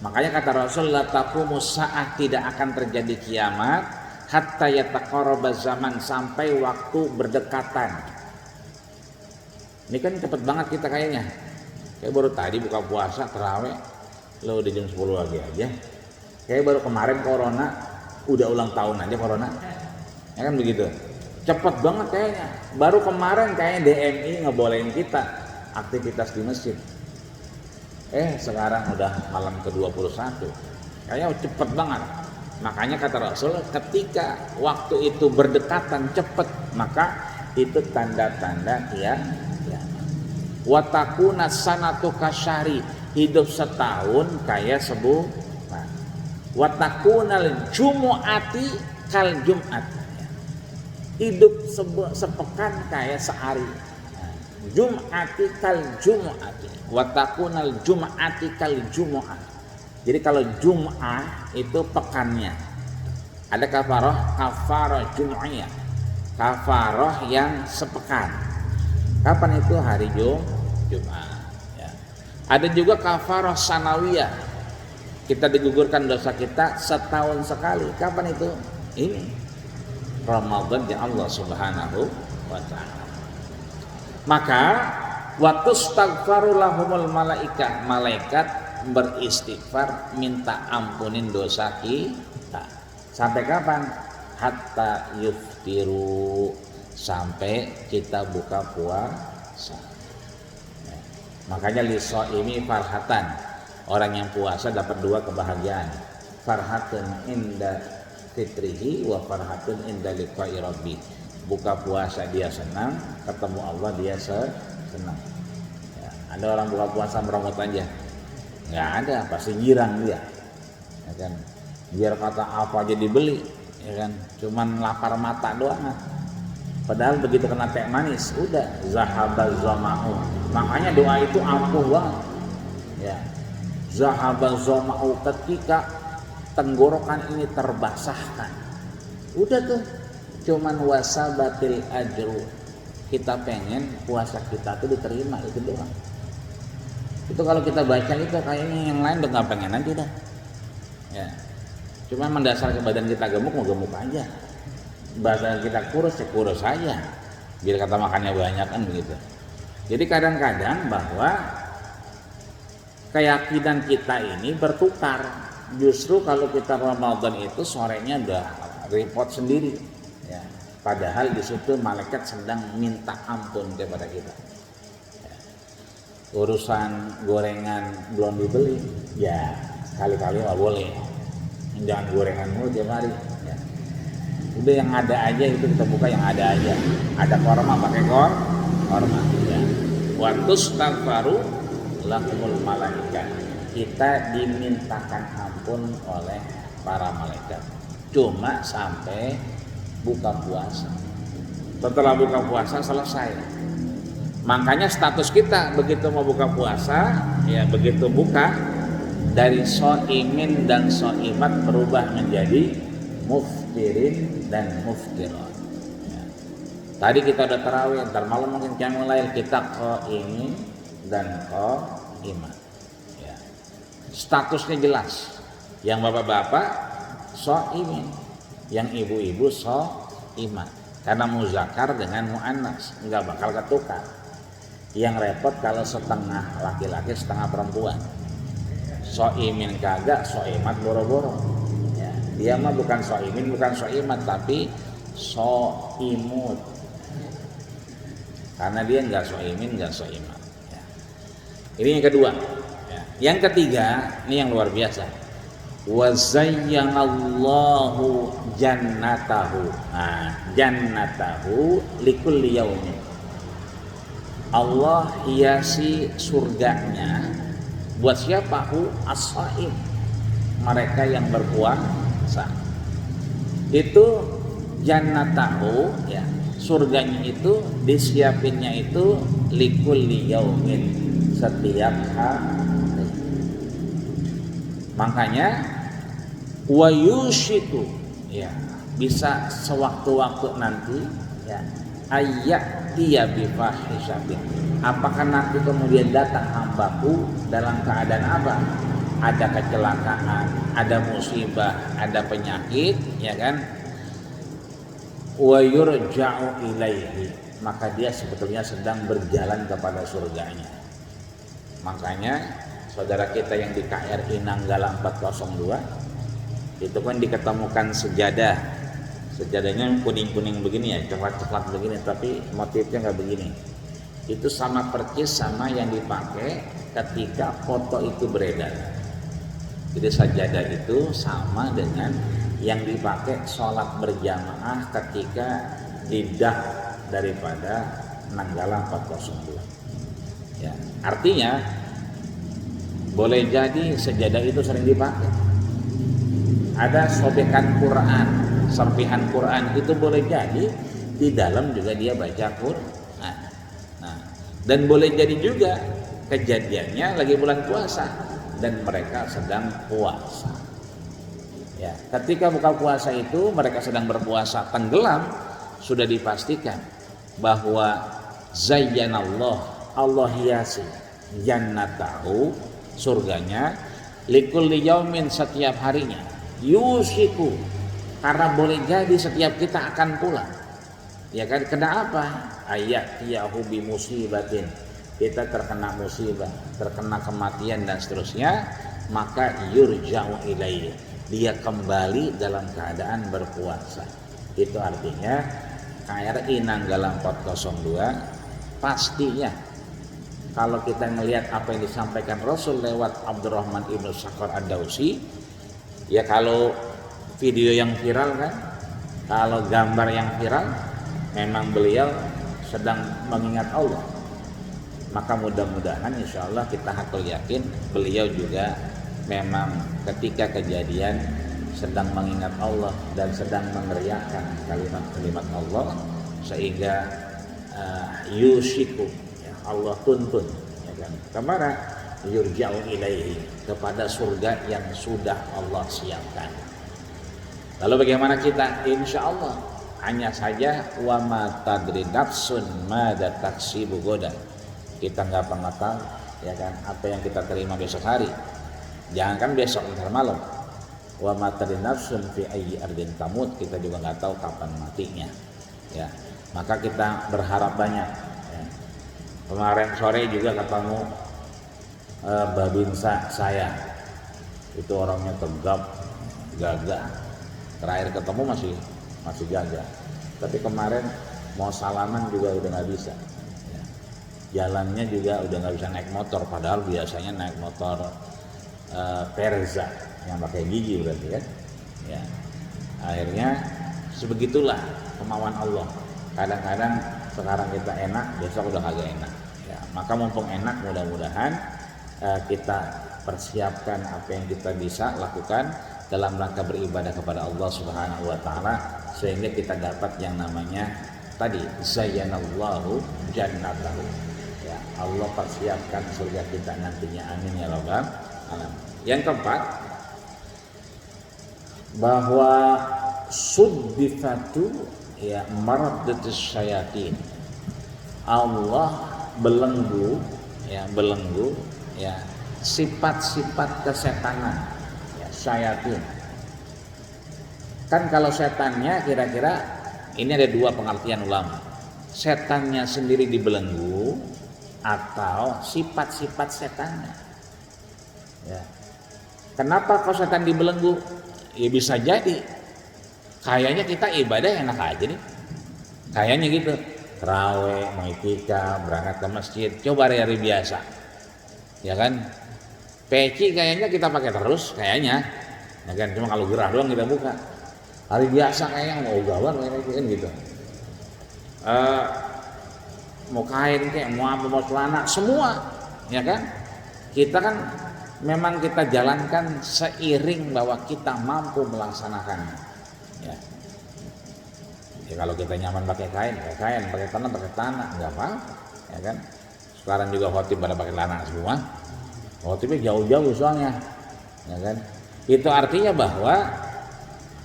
S1: Makanya kata Rasul, la taqumus sa'ah, tidak akan terjadi kiamat hatta yataqarraba zaman, sampai waktu berdekatan. Ini kan cepet banget kita kayaknya. Kayak baru tadi buka puasa tarawih, lo udah jam 10 lagi aja. Kayak baru kemarin corona, udah ulang tahun aja corona. Ya kan begitu, cepet banget kayaknya. Baru kemarin kayaknya DMI ngebolehin kita aktivitas di masjid. Sekarang udah malam ke-21. Kayaknya cepet banget. Makanya kata Rasul, ketika waktu itu berdekatan cepet, maka itu tanda-tanda kiamat. Wa takuna sanatu kasyari, hidup setahun kayak sebulan. Wa takunal jumu'ati kal jum'ati, hidup sepekan kayak sehari. Jum'ati kal jum'ati wa takunal jum'ati kal jum'ah. Jadi kalau Jum'ah itu pekannya. Ada kafarah jum'iyah, kafarah yang sepekan. Kapan itu? Hari Jum'ah, ya. Ada juga kafarah sanawiyah, kita digugurkan dosa kita setahun sekali. Kapan itu? Ini Ramadan ya Allah Subhanahu wa ta'ala. Maka waktu staghfaru lahumul malaika, malaikat beristighfar minta ampunin dosa kita. Sampai kapan? Hatta yuftiru, sampai kita buka puasa. Ya. Makanya lisoimi farhatan, orang yang puasa dapat dua kebahagiaan. Farhatun inda fitrihi wa farhatun inda liqa'i rabbi. Buka puasa dia senang, ketemu Allah dia senang. Ya, ada orang buka puasa meromot aja, nggak ada, pasti girang dia, ya kan? Biar kata apa aja dibeli, ya kan? Cuman lapar mata doang. Padahal begitu kena teh manis, udah zahabaz zama'u. Makanya doa itu ampuh banget. Ya, zahabaz zama'u, ketika tenggorokan ini terbasahkan, udah tuh, cuman wasabatil ajru, kita pengen puasa kita tuh diterima, itu doang. Itu kalau kita baca itu kayaknya yang lain udah nggak pengen aja dah. Ya, cuma mendasar ke badan kita gemuk, mau gemuk aja. Badan kita kurus, ya kurus aja. Biar kata makannya banyak kan begitu. Jadi kadang-kadang bahwa keyakinan kita ini bertukar. Justru kalau kita Ramadan itu sorenya udah repot sendiri. Ya, padahal di situ malaikat sedang minta ampun kepada kita. Ya. urusan gorengan belum dibeli, ya sekali-kali nggak boleh. Jangan gorengan mulu tiap hari. Ya. Udah yang ada aja itu kita buka yang ada aja. Ada korma pakai korma. Ya. Wa tustaghfaru lahumul malaikat. Kita dimintakan ampun oleh para malaikat. Cuma sampai buka puasa. Setelah buka puasa selesai. Makanya status kita begitu mau buka puasa, ya begitu buka dari so'imin dan so'imat berubah menjadi muftirin dan muftirat. Ya. Tadi kita udah tarawih, ntar malam mungkin qiyamul lail kita qa'imin dan qa'imat. Ya. Statusnya jelas. Yang bapak-bapak so'imin, yang ibu-ibu so'imat. Karena muzakkar dengan muannas nggak bakal ketukar. Yang repot kalau setengah laki-laki setengah perempuan. So'imin kagak, so'imat boro-boro. Ya, dia mah bukan so'imin, bukan so'imat, tapi so'imut. Karena dia nggak so'imin, nggak so'imat. Ya. Ini yang kedua. Ya. Yang ketiga, ini yang luar biasa. Wa zayyanallahu jannatahu. Nah, jannatahu likulli yaumin. Allah hiasi surganya buat siapa? As-shaim, mereka yang berpuasa. Itu jannatahu, ya, surganya itu disiapinnya itu likulli yaumin, setiap hari. Makanya wa yushiku, ya, bisa sewaktu-waktu nanti, ya, ayat dia bifahisyatin. Apakah nanti kemudian datang hambaku dalam keadaan apa? Ada kecelakaan, ada musibah, ada penyakit, ya kan? Wa yurja'u ilaihi, maka dia sebetulnya sedang berjalan kepada surganya. Makanya saudara kita yang di KRI Nanggala 402 itu kan diketemukan sejadah. Sejadahnya kuning-kuning begini ya, coklat-coklat begini, tapi motifnya nggak begini. Itu sama persis sama yang dipakai ketika foto itu beredar. Jadi sajadah itu sama dengan yang dipakai sholat berjamaah ketika didah daripada Nanggala 402. Ya, artinya boleh jadi sejadah itu sering dipakai. Ada sobekan Quran, serpihan Quran itu boleh jadi di dalam juga dia baca Quran. Nah, dan boleh jadi juga kejadiannya lagi bulan puasa dan mereka sedang puasa. Ya, ketika buka puasa itu mereka sedang berpuasa tenggelam, sudah dipastikan bahwa zayyanallah, Allah hiasi jannatahu, surganya, likulli yaumin, setiap harinya, yusiku, karena boleh jadi setiap kita akan pulang. Ya kan, kena apa? Ayat yahu bi musibatin, kita terkena musibah, terkena kematian dan seterusnya, maka yurja'u ilaihi, dia kembali dalam keadaan berpuasa. Itu artinya KRI Nanggala 402 pastinya kalau kita melihat apa yang disampaikan Rasul lewat Abdurrahman ibnu Sakhar Ad-Dausi, ya kalau video yang viral kan, kalau gambar yang viral, memang beliau sedang mengingat Allah. Maka mudah-mudahan insya Allah kita hakul yakin beliau juga memang ketika kejadian sedang mengingat Allah dan sedang meneriakkan kalimat-kalimat Allah, sehingga yushiku, ya, Allah tuntun, ya kan, kemana? Yurja'u ilaihi, kepada surga yang sudah Allah siapkan. Lalu bagaimana kita? Insya Allah hanya saja wa ma tadri nafsun madza taksibu godan, kita nggak pernah tahu, ya kan, apa yang kita terima besok hari. Jangankan besok, ntar malam. Wa ma tadri nafsun fi ayyi ardin tamut, kita juga nggak tahu kapan matinya. Ya, maka kita berharap banyak. Ya. Kemarin sore juga ketemu babinsa saya, itu orangnya tegap, gagah. Terakhir ketemu masih gagah, tapi kemarin mau salaman juga udah nggak bisa. Ya. jalannya juga udah nggak bisa naik motor, padahal biasanya naik motor Perza yang pakai gigi berarti kan. Ya, akhirnya sebegitulah kemauan Allah. Kadang-kadang sekarang kita enak, besok udah kagak enak. Ya, maka mumpung enak, mudah-mudahan kita persiapkan apa yang kita bisa lakukan dalam rangka beribadah kepada Allah Subhanahu wa taala, sehingga kita dapat yang namanya tadi zayyanallahu jannatahu. Ya, Allah persiapkan surga kita nantinya, amin ya rabbal alamin. Yang keempat, bahwa suddifatu ya maradatus syayatin. Allah belenggu ya sifat-sifat kesetanan ya, syayatin. Kan kalau setannya kira-kira ini ada dua pengertian ulama. Setannya sendiri dibelenggu atau sifat-sifat setannya. Ya. Kenapa kalau setan dibelenggu? Ya bisa jadi kayaknya kita ibadah enak aja nih. Kayaknya gitu. Terawih, mau itikaf, berangkat ke masjid, coba hari-hari biasa. Ya kan? Peci kayaknya kita pakai terus kayaknya. Ya kan, cuma kalau gerah doang kita buka. Hari biasa kayaknya mau gawar kan gitu. Mau kain kayak mau apa, mau celana, semua. Ya kan? Kita kan memang kita jalankan seiring bahwa kita mampu melaksanakannya. Ya. Ya kalau kita nyaman pakai kain, pakai tanah, nggak apa, ya kan? Sekarang juga khotib pada pakai celana semua. Khotibnya jauh-jauh soalnya, ya kan? Itu artinya bahwa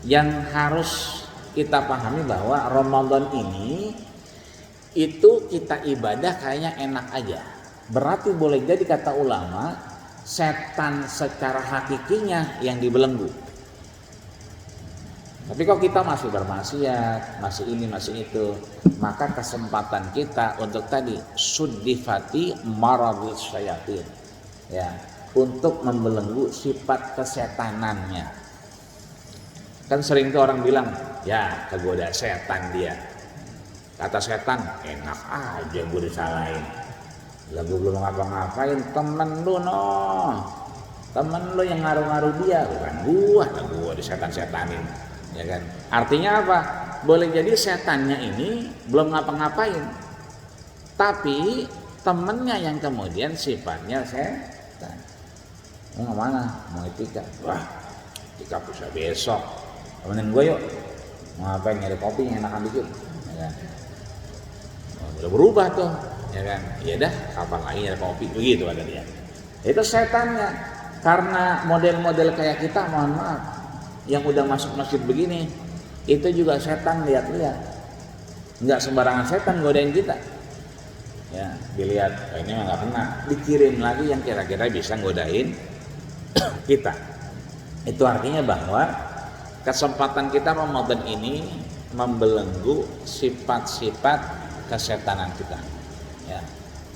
S1: yang harus kita pahami bahwa Ramadan ini itu kita ibadah kayaknya enak aja. Berarti boleh jadi kata ulama, setan secara hakikinya yang dibelenggu. Tapi kalau kita masih bermaksiat, masih ini, masih itu, maka kesempatan kita untuk tadi suddifati maradus syayatin, ya, untuk membelenggu sifat kesetanannya. Kan sering tuh orang bilang, ya kegoda setan dia. Kata setan, enak aja gue disalahin. Lah gue belum ngapa-ngapain, temen lu temen lu yang ngaruh-ngaruh dia, bukan gua disetan-setanin. Ya kan? Artinya apa? Boleh jadi setannya ini belum ngapa-ngapain, tapi temennya yang kemudian sifatnya setan. Mau kemana? Mau itikaf? Wah, itikaf bisa besok. Temenin gue yuk. Mau ngapain? Nyari kopi yang enakan dikit. Ya kan? Udah berubah tuh, ya kan? Ya dah, kapan lagi nyari kopi? Begitu ada dia. Itu setannya. Karena model-model kayak kita, mohon maaf, yang udah masuk masjid begini, itu juga setan lihat-lihat. Nggak sembarangan setan godain kita. Ya, dilihat, ini mah nggak kena, dikirim lagi yang kira-kira bisa godain kita. Itu artinya bahwa kesempatan kita Ramadan ini membelenggu sifat-sifat kesetanan kita. Ya,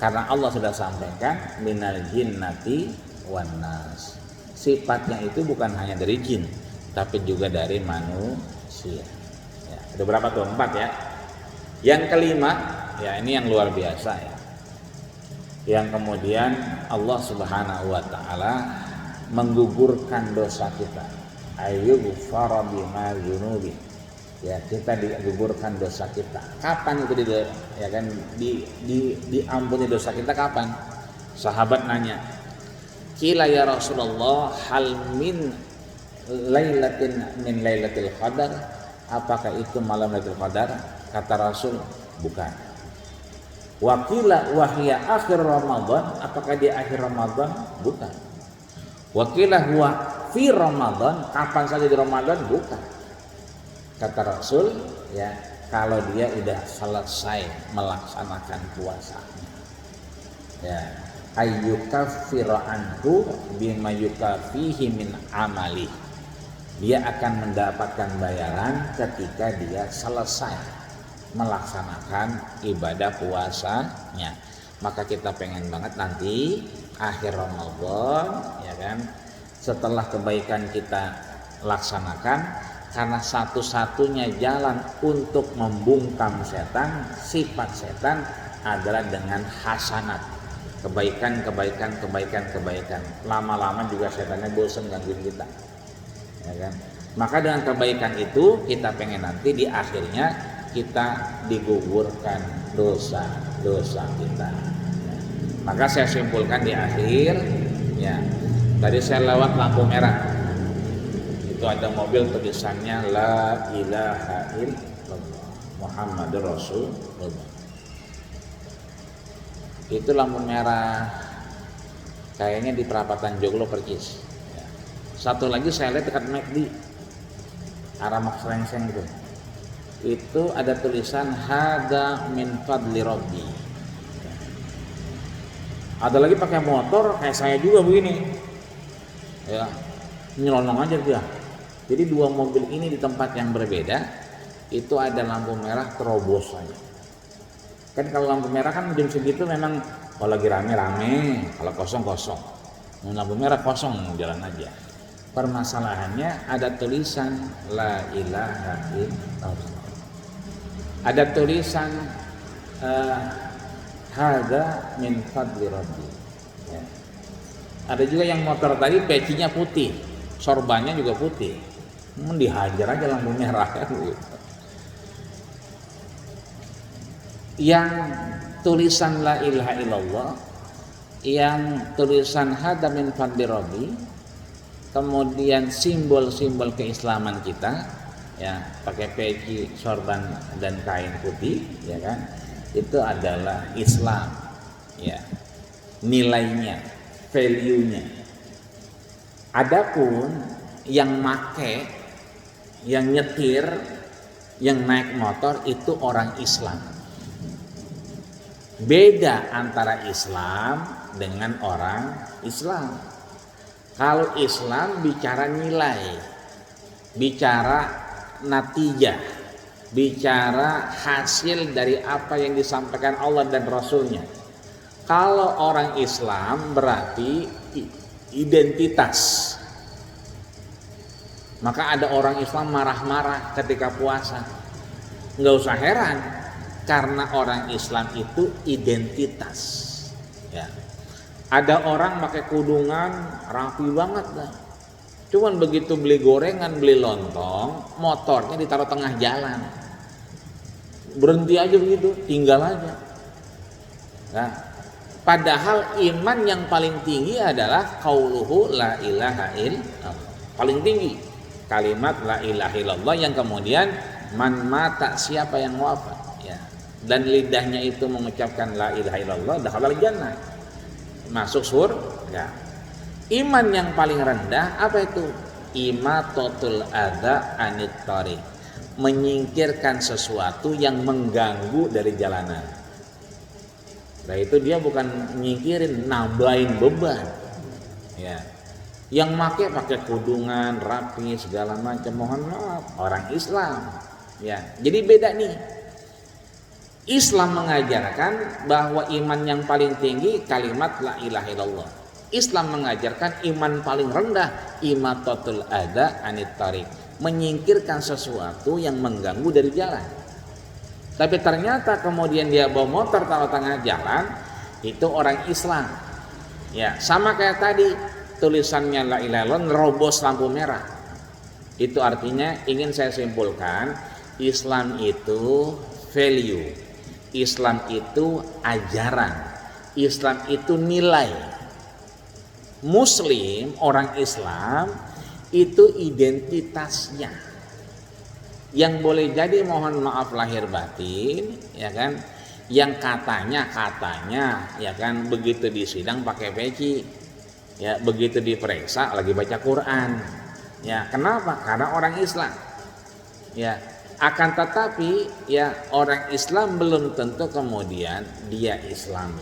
S1: karena Allah sudah sampaikan minal jinnati wan nas. Sifatnya itu bukan hanya dari jin, tapi juga dari manusia. Ya, ada berapa tuh? 4 ya. Yang kelima, ya ini yang luar biasa ya. Yang kemudian Allah Subhanahu wa taala menggugurkan dosa kita. Ayyughfara bima dzunubi. Ya, kita digugurkan dosa kita. Kapan itu ya kan diampuni dosa kita kapan? Sahabat nanya, "Qila ya Rasulullah, hal min lailatin min lailatil qadar?" Apakah itu malam Lailatul Qadar? Kata Rasul, bukan. Wa qila wa hiya akhir Ramadan, apakah di akhir Ramadan? Bukan. Wa qila huwa fi Ramadan, kapan saja di Ramadan? Bukan. Kata Rasul, ya, kalau dia udah selesai melaksanakan puasanya. Ya, ayyukaffiru anhu bima yukafihi min amali. Dia akan mendapatkan bayaran ketika dia selesai melaksanakan ibadah puasanya. Maka kita pengen banget nanti akhir Ramadan, ya kan, setelah kebaikan kita laksanakan, karena satu-satunya jalan untuk membungkam setan, sifat setan, adalah dengan hasanat, kebaikan. Lama-lama juga setannya bosan gangguin kita, ya kan? Maka dengan kebaikan itu kita pengen nanti di akhirnya kita digugurkan dosa-dosa kita. Maka saya simpulkan di akhir, ya, tadi saya lewat lampu merah, itu ada mobil tulisannya La ilaha illallah Muhammadur Rasulullah. Itu lampu merah, kayaknya di perapatan Joglo Percis. Ya. Satu lagi saya lihat dekat McD, arah Mak Srengseng itu ada tulisan Hada min fadli Rabbi. Ada lagi pakai motor kayak saya juga begini, ya, nyelonong aja dia. Jadi dua mobil ini di tempat yang berbeda, itu ada lampu merah terobos aja. Kan kalau lampu merah kan jam segitu memang kalau lagi rame-rame, kalau kosong-kosong. Lampu merah kosong jalan aja. Permasalahannya ada tulisan La ilaha illallah. Ada tulisan Hada min fadli Rabbi. Ya. Ada juga yang motor tadi pecinya putih, sorbannya juga putih. Dihajar aja lampu merah kan gitu. Yang tulisan La ilaha illallah, yang tulisan Hada min fadli Rabbi, kemudian simbol-simbol keislaman kita, ya, pakai peci, sorban dan kain putih, ya kan? Itu adalah Islam, ya, nilainya, value-nya. Adapun yang make, yang nyetir, yang naik motor itu orang Islam. Beda antara Islam dengan orang Islam. Kalau Islam bicara nilai, bicara natijah, bicara hasil dari apa yang disampaikan Allah dan Rasulnya. Kalau orang Islam berarti identitas. Maka ada orang Islam marah-marah ketika puasa. Nggak usah heran, karena orang Islam itu identitas. Ya. Ada orang pakai kudungan rapi banget dah. Cuman begitu beli gorengan, beli lontong, motornya ditaruh tengah jalan. Berhenti aja begitu, tinggal aja. Nah, padahal iman yang paling tinggi adalah qauluhu la ilaha illallah. Paling tinggi kalimat la ilaha illallah yang kemudian man mata, siapa yang wafat, ya, dan lidahnya itu mengucapkan la ilaha illallah dakhalal jannah, masuk surga. Iman yang paling rendah apa itu? Imatatul adza anit thariq, menyingkirkan sesuatu yang mengganggu dari jalanan. Nah itu dia bukan nyingkirin, nambahin beban. Ya. Yang pakai kudungan, rapi segala macam, mohon maaf, orang Islam. Ya. Jadi beda nih. Islam mengajarkan bahwa iman yang paling tinggi kalimat la ilaha illallah. Islam mengajarkan iman paling rendah imatatul adza anit thariq, menyingkirkan sesuatu yang mengganggu dari jalan. Tapi ternyata kemudian dia bawa motor taruh tengah jalan, itu orang Islam. Ya, sama kayak tadi tulisannya la ilaha illallah nerobos lampu merah. Itu artinya ingin saya simpulkan, Islam itu value, Islam itu ajaran, Islam itu nilai. Muslim, orang Islam itu identitasnya. Yang boleh jadi mohon maaf lahir batin, ya kan? Yang katanya, ya kan, begitu di sidang pakai peci, ya, begitu diperiksa lagi baca Quran. Ya, kenapa? Karena orang Islam. Ya, akan tetapi ya orang Islam belum tentu kemudian dia Islam.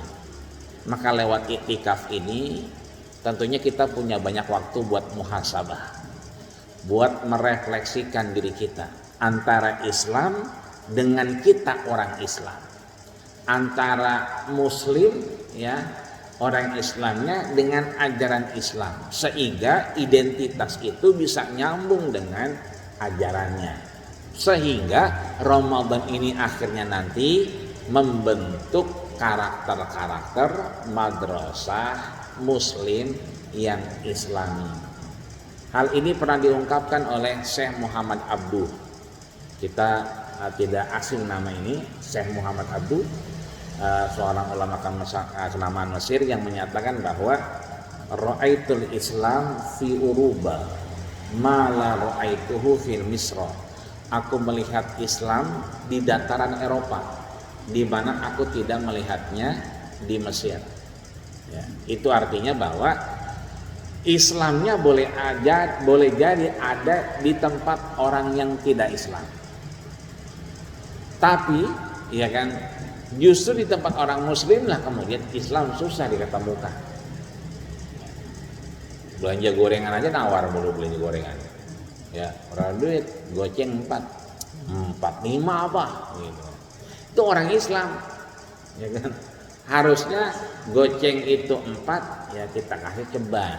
S1: Maka lewat iktikaf ini tentunya kita punya banyak waktu buat muhasabah, buat merefleksikan diri kita antara Islam dengan kita orang Islam, antara Muslim, ya, orang Islamnya dengan ajaran Islam, sehingga identitas itu bisa nyambung dengan ajarannya, sehingga Ramadan ini akhirnya nanti membentuk karakter-karakter madrasah muslim yang islami. Hal ini pernah diungkapkan oleh Syekh Muhammad Abduh. Kita tidak asing nama ini, Syekh Muhammad Abduh, seorang ulama kenamaan Mesir yang menyatakan bahwa ra'aitul Islam fi Uruba ma la ra'aituhu fil Misra. Aku melihat Islam di dataran Eropa di mana aku tidak melihatnya di Mesir. Ya, itu artinya bahwa Islamnya boleh jadi ada di tempat orang yang tidak Islam. Tapi ya kan, justru di tempat orang muslim lah kemudian Islam susah diketemukan. Belanja gorengan aja nawar mulu belanja gorengan. Ya, orang duit goceng 4 5 apa gitu. Itu orang Islam. Ya kan? Harusnya goceng itu 4 ya kita kasih ceban.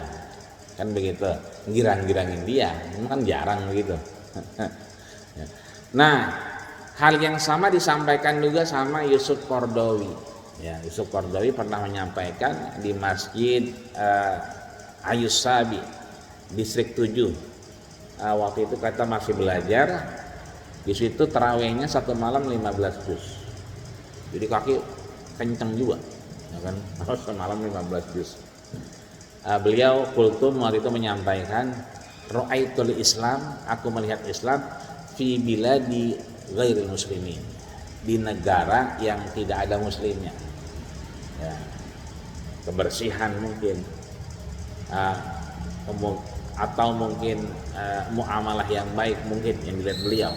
S1: Kan begitu, girang-girangin dia, kan jarang begitu. Nah, hal yang sama disampaikan juga sama Yusuf Qaradawi. Ya, Yusuf Qaradawi pernah menyampaikan di Masjid Ayus Sabi, distrik 7. Waktu itu kita masih belajar, di situ tarawihnya satu malam 15 juz. Jadi kaki kenceng juga, ya kan? Harus semalam 15 juz. Beliau kultum waktu itu menyampaikan ra'aitul Islam, aku melihat Islam fi biladi ghairil muslimin, di negara yang tidak ada muslimnya. Ya. Kebersihan mungkin atau mungkin muamalah yang baik mungkin yang dilihat beliau.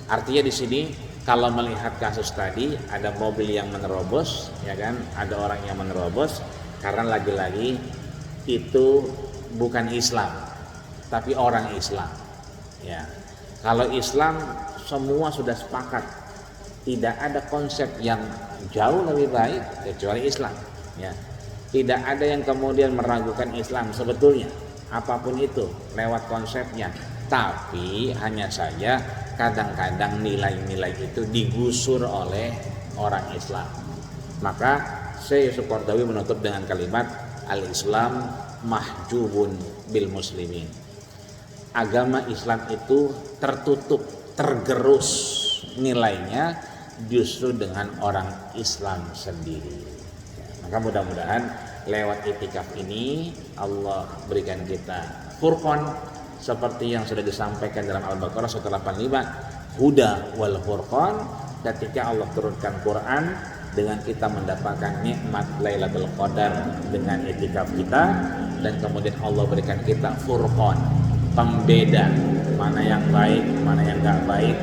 S1: Artinya di sini kalau melihat kasus tadi ada mobil yang menerobos, ya kan, ada orang yang menerobos karena lagi-lagi itu bukan Islam, tapi orang Islam. Ya, kalau Islam semua sudah sepakat, tidak ada konsep yang jauh lebih baik kecuali Islam. Ya, tidak ada yang kemudian meragukan Islam sebetulnya, apapun itu lewat konsepnya. Tapi hanya saja kadang-kadang nilai-nilai itu digusur oleh orang Islam. Maka Syekh Yusuf Qaradawi menutup dengan kalimat Al-Islam mahjubun bil muslimin. Agama Islam itu tertutup, tergerus nilainya justru dengan orang Islam sendiri. Maka mudah-mudahan lewat itikaf ini Allah berikan kita furqan seperti yang sudah disampaikan dalam Al-Baqarah surah 85, huda wal furqan, ketika Allah turunkan Quran dengan kita mendapatkan nikmat Lailatul Qadar dengan itikaf kita, dan kemudian Allah berikan kita furqan, pembeda mana yang baik, mana yang enggak baik,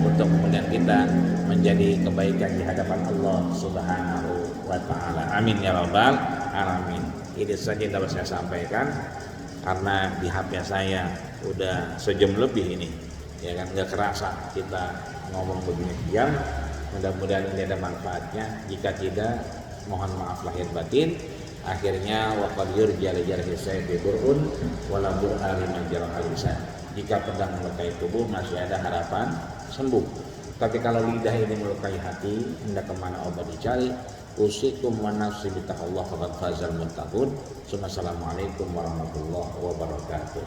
S1: untuk kemudian kita menjadi kebaikan di hadapan Allah Subhanahu wa taala. Amin ya rabbal alamin. Ini saja yang dapat saya sampaikan karena di HP saya udah sejam lebih ini. Ya kan, enggak kerasa kita ngomong begini jam. Mudah-mudahan ini ada manfaatnya. Jika tidak, mohon maaf lahir batin. Akhirnya waqad yurja li jarhi sayfi burun wala bur'ari man jarah al-lisan. Jika pedang melukai tubuh masih ada harapan sembuh. Tapi kalau lidah ini melukai hati, hendak kemana obat dicari. Usikum wa nafsi bitaqwallah faqad fazal muttaqun. Assalamualaikum warahmatullahi wabarakatuh.